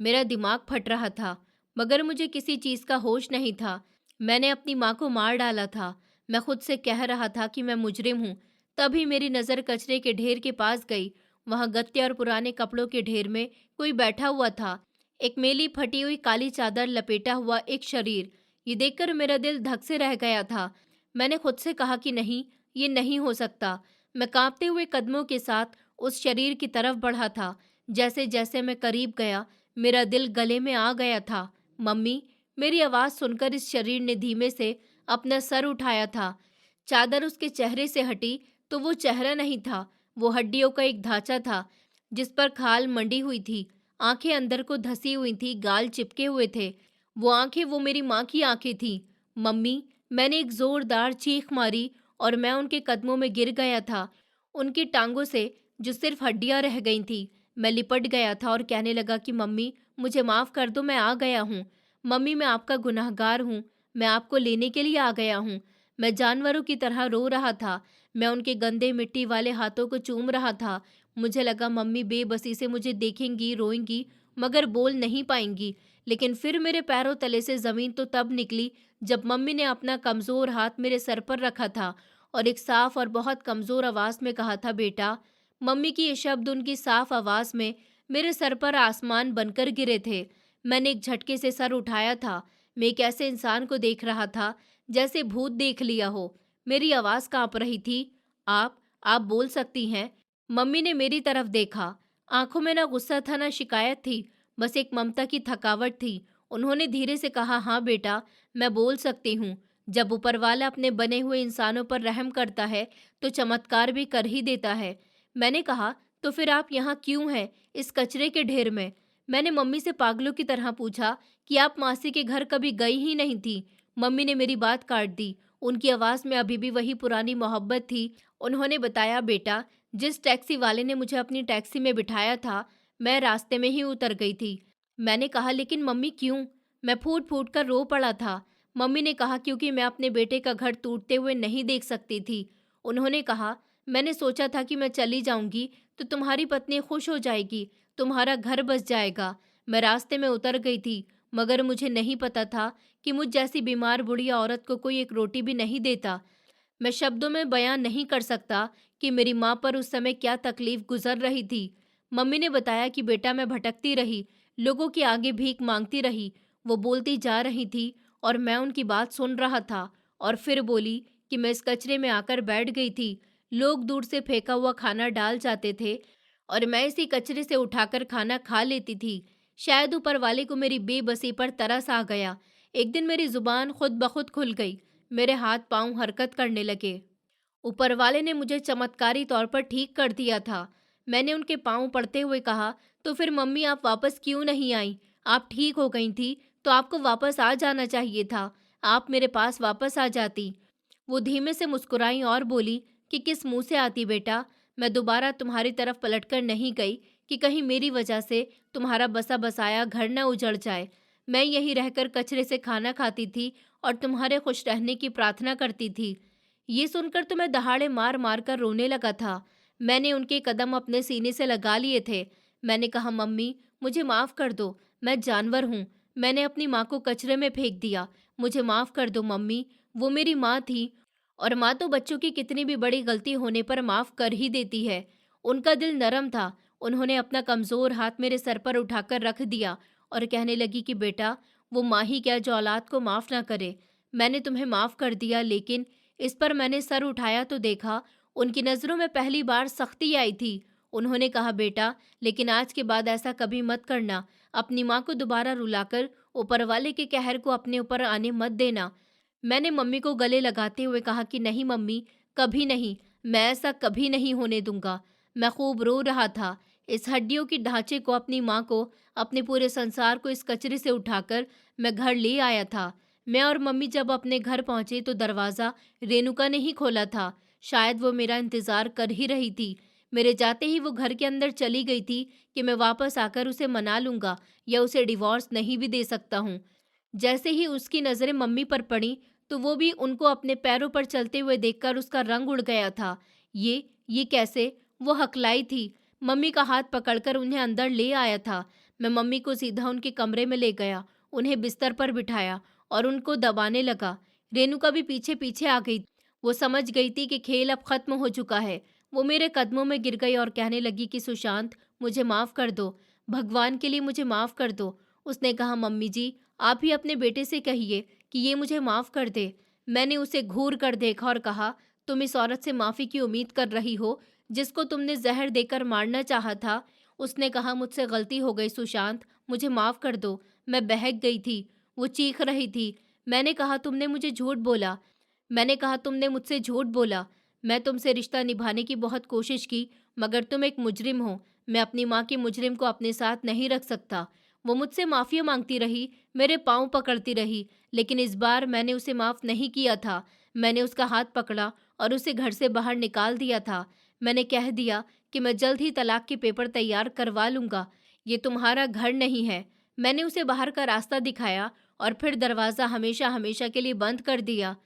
मेरा दिमाग फट रहा था, मगर मुझे किसी चीज का होश नहीं था। मैंने अपनी माँ को मार डाला था। मैं खुद से कह रहा था कि मैं मुजरिम हूँ। तभी मेरी नज़र कचरे के ढेर के पास गई। वहां गत्ते और पुराने कपड़ों के ढेर में कोई बैठा हुआ था। एक मेली फटी हुई काली चादर लपेटा हुआ एक शरीर। ये देखकर मेरा दिल धक से रह गया था। मैंने खुद से कहा कि नहीं, ये नहीं हो सकता। मैं कांपते हुए कदमों के साथ उस शरीर की तरफ बढ़ा था। जैसे जैसे मैं करीब गया, मेरा दिल गले में आ गया था। मम्मी, मेरी आवाज़ सुनकर इस शरीर ने धीमे से अपना सर उठाया था। चादर उसके चेहरे से हटी तो वो चेहरा नहीं था, वो हड्डियों का एक ढांचा था, जिस पर खाल मंडी हुई थी। आंखें अंदर को धसी हुई थी, गाल चिपके हुए थे। वो आंखें वो मेरी माँ की आंखें थीं। मम्मी, मैंने एक जोरदार चीख मारी और मैं उनके कदमों में गिर गया था। उनकी टांगों से जो सिर्फ हड्डियां रह गई थी, मैं लिपट गया था और कहने लगा कि मम्मी, मुझे माफ़ कर दो, मैं आ गया हूँ। मम्मी, मैं आपका गुनहगार हूँ। मैं आपको लेने के लिए आ गया हूँ। मैं जानवरों की तरह रो रहा था। मैं उनके गंदे मिट्टी वाले हाथों को चूम रहा था। मुझे लगा मम्मी बेबसी से मुझे देखेंगी, रोएंगी, मगर बोल नहीं पाएंगी। लेकिन फिर मेरे पैरों तले से ज़मीन तो तब निकली जब मम्मी ने अपना कमज़ोर हाथ मेरे सर पर रखा था और एक साफ और बहुत कमज़ोर आवाज़ में कहा था, बेटा। मम्मी की ये शब्द उनकी साफ आवाज़ में मेरे सर पर आसमान बनकर गिरे थे। मैंने एक झटके से सर उठाया था। मैं एक ऐसे इंसान को देख रहा था जैसे भूत देख लिया हो। मेरी आवाज़ काँप रही थी। आप बोल सकती हैं। मम्मी ने मेरी तरफ देखा। आंखों में ना गुस्सा था ना शिकायत थी, बस एक ममता की थकावट थी। उन्होंने धीरे से कहा, हाँ बेटा, मैं बोल सकती हूँ। जब ऊपर वाला अपने बने हुए इंसानों पर रहम करता है तो चमत्कार भी कर ही देता है। मैंने कहा, तो फिर आप यहाँ क्यों हैं, इस कचरे के ढेर में? मैंने मम्मी से पागलों की तरह पूछा कि आप मासी के घर कभी गई ही नहीं थी। मम्मी ने मेरी बात काट दी। उनकी आवाज़ में अभी भी वही पुरानी मोहब्बत थी। उन्होंने बताया, बेटा, जिस टैक्सी वाले ने मुझे अपनी टैक्सी में बिठाया था, मैं रास्ते में ही उतर गई थी। मैंने कहा, लेकिन मम्मी क्यों? मैं फूट फूट कर रो पड़ा था। मम्मी ने कहा, क्योंकि मैं अपने बेटे का घर टूटते हुए नहीं देख सकती थी। उन्होंने कहा, मैंने सोचा था कि मैं चली जाऊंगी तो तुम्हारी पत्नी खुश हो जाएगी, तुम्हारा घर बस जाएगा। मैं रास्ते में उतर गई थी, मगर मुझे नहीं पता था कि मुझ जैसी बीमार बुढ़िया औरत को कोई एक रोटी भी नहीं देता। मैं शब्दों में बयां नहीं कर सकता कि मेरी माँ पर उस समय क्या तकलीफ गुजर रही थी। मम्मी ने बताया कि बेटा, मैं भटकती रही, लोगों के आगे भीख मांगती रही। वो बोलती जा रही थी और मैं उनकी बात सुन रहा था। और फिर बोली कि मैं इस कचरे में आकर बैठ गई थी। लोग दूर से फेंका हुआ खाना डाल जाते थे और मैं इसी कचरे से उठाकर खाना खा लेती थी। शायद ऊपर वाले को मेरी बेबसी पर तरस आ गया। एक दिन मेरी जुबान खुद ब खुद खुल गई। मेरे हाथ पांव हरकत करने लगे। ऊपर वाले ने मुझे चमत्कारी तौर पर ठीक कर दिया था। मैंने उनके पांव पड़ते हुए कहा, तो फिर मम्मी आप वापस क्यों नहीं आई? आप ठीक हो गई थी तो आपको वापस आ जाना चाहिए था। आप मेरे पास वापस आ जाती। वो धीमे से मुस्कुराई और बोली कि किस मुंह से आती बेटा? मैं दोबारा तुम्हारी तरफ पलटकर नहीं गई कि कहीं मेरी वजह से तुम्हारा बसा बसाया घर न उजड़ जाए। मैं यहीं रहकर कचरे से खाना खाती थी और तुम्हारे खुश रहने की प्रार्थना करती थी। ये सुनकर तो मैं दहाड़े मार मार कर रोने लगा था। मैंने उनके कदम अपने सीने से लगा लिए थे। मैंने कहा, मम्मी, मुझे माफ़ कर दो, मैं जानवर हूँ। मैंने अपनी माँ को कचरे में फेंक दिया। मुझे माफ़ कर दो मम्मी, वो मेरी माँ थी और माँ तो बच्चों की कितनी भी बड़ी गलती होने पर माफ़ कर ही देती है। उनका दिल नरम था। उन्होंने अपना कमज़ोर हाथ मेरे सर पर उठाकर रख दिया और कहने लगी कि बेटा, वो माँ ही क्या जो औलाद को माफ़ ना करे। मैंने तुम्हें माफ़ कर दिया, लेकिन इस पर मैंने सर उठाया तो देखा, उनकी नज़रों में पहली बार सख्ती आई थी। उन्होंने कहा, बेटा, लेकिन आज के बाद ऐसा कभी मत करना। अपनी माँ को दोबारा रुलाकर ऊपर वाले के कहर को अपने ऊपर आने मत देना। मैंने मम्मी को गले लगाते हुए कहा कि नहीं मम्मी, कभी नहीं, मैं ऐसा कभी नहीं होने दूंगा। मैं खूब रो रहा था। इस हड्डियों की ढांचे को, अपनी माँ को, अपने पूरे संसार को इस कचरे से उठाकर मैं घर ले आया था। मैं और मम्मी जब अपने घर पहुंचे तो दरवाज़ा रेणुका ने ही खोला था। शायद वो मेरा इंतज़ार कर ही रही थी। मेरे जाते ही वो घर के अंदर चली गई थी कि मैं वापस आकर उसे मना लूँगा या उसे डिवोर्स नहीं भी दे सकता हूँ। जैसे ही उसकी नज़रें मम्मी पर पड़ी, तो वो भी उनको अपने पैरों पर चलते हुए देखकर उसका रंग उड़ गया था। ये कैसे? वो हकलाई थी। मम्मी का हाथ पकड़कर उन्हें अंदर ले आया था। मैं मम्मी को सीधा उनके कमरे में ले गया, उन्हें बिस्तर पर बिठाया और उनको दबाने लगा। रेणुका भी पीछे-पीछे आ गई। वो समझ गई थी कि खेल अब खत्म हो चुका है। वो मेरे कदमों में गिर गई और कहने लगी कि सुशांत, मुझे माफ़ कर दो। भगवान के लिए मुझे माफ़ कर दो। उसने कहा, मम्मी जी, आप ही अपने बेटे से कहिए कि ये मुझे माफ़ कर दे। मैंने उसे घूर कर देखा और कहा, तुम इस औरत से माफ़ी की उम्मीद कर रही हो जिसको तुमने जहर देकर मारना चाहा था। उसने कहा, मुझसे गलती हो गई सुशांत, मुझे माफ़ कर दो। मैं बहक गई थी। वो चीख रही थी। मैंने कहा, तुमने मुझे झूठ बोला। मैंने कहा, तुमने मुझसे झूठ बोला। मैं तुमसे रिश्ता निभाने की बहुत कोशिश की, मगर तुम एक मुजरिम हो। मैं अपनी माँ के मुजरिम को अपने साथ नहीं रख सकता। वो मुझसे माफ़ी मांगती रही, मेरे पाँव पकड़ती रही, लेकिन इस बार मैंने उसे माफ़ नहीं किया था। मैंने उसका हाथ पकड़ा और उसे घर से बाहर निकाल दिया था। मैंने कह दिया कि मैं जल्द ही तलाक के पेपर तैयार करवा लूँगा। ये तुम्हारा घर नहीं है। मैंने उसे बाहर का रास्ता दिखाया और फिर दरवाज़ा हमेशा हमेशा के लिए बंद कर दिया।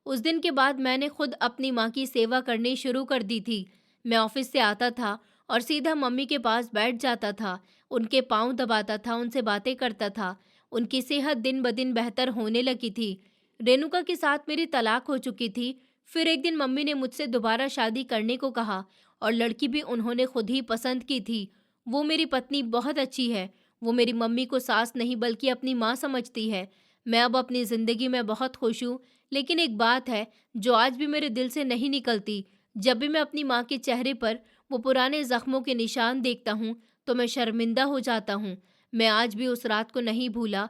उस दिन के बाद मैंने खुद अपनी माँ की सेवा करनी शुरू कर दी थी। मैं ऑफिस से आता था और सीधा मम्मी के पास बैठ जाता था, उनके पाँव दबाता था, उनसे बातें करता था। उनकी सेहत दिन ब दिन बेहतर होने लगी थी। रेणुका के साथ मेरी तलाक हो चुकी थी। फिर एक दिन मम्मी ने मुझसे दोबारा शादी करने को कहा और लड़की भी उन्होंने खुद ही पसंद की थी। वो मेरी पत्नी बहुत अच्छी है। वो मेरी मम्मी को सास नहीं बल्कि अपनी माँ समझती है। मैं अब अपनी ज़िंदगी में बहुत खुश हूँ। लेकिन एक बात है जो आज भी मेरे दिल से नहीं निकलती। जब भी मैं अपनी माँ के चेहरे पर वो पुराने जख्मों के निशान देखता हूँ, तो मैं शर्मिंदा हो जाता हूँ। मैं आज भी उस रात को नहीं भूला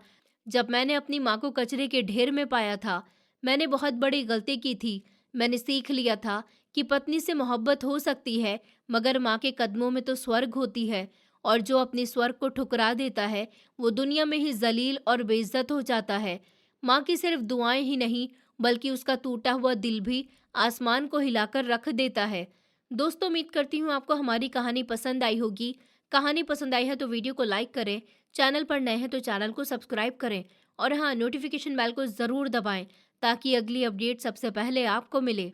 जब मैंने अपनी माँ को कचरे के ढेर में पाया था। मैंने बहुत बड़ी गलती की थी। मैंने सीख लिया था कि पत्नी से मोहब्बत हो सकती है, मगर माँ के कदमों में तो स्वर्ग होती है, और जो अपनी स्वर्ग को ठुकरा देता है वो दुनिया में ही जलील और बेइज्जत हो जाता है। माँ की सिर्फ दुआएं ही नहीं, बल्कि उसका टूटा हुआ दिल भी आसमान को हिलाकर रख देता है। दोस्तों, उम्मीद करती हूँ आपको हमारी कहानी पसंद आई होगी। कहानी पसंद आई है तो वीडियो को लाइक करें, चैनल पर नए हैं तो चैनल को सब्सक्राइब करें और हाँ, नोटिफिकेशन बेल को ज़रूर दबाएं ताकि अगली अपडेट सबसे पहले आपको मिले।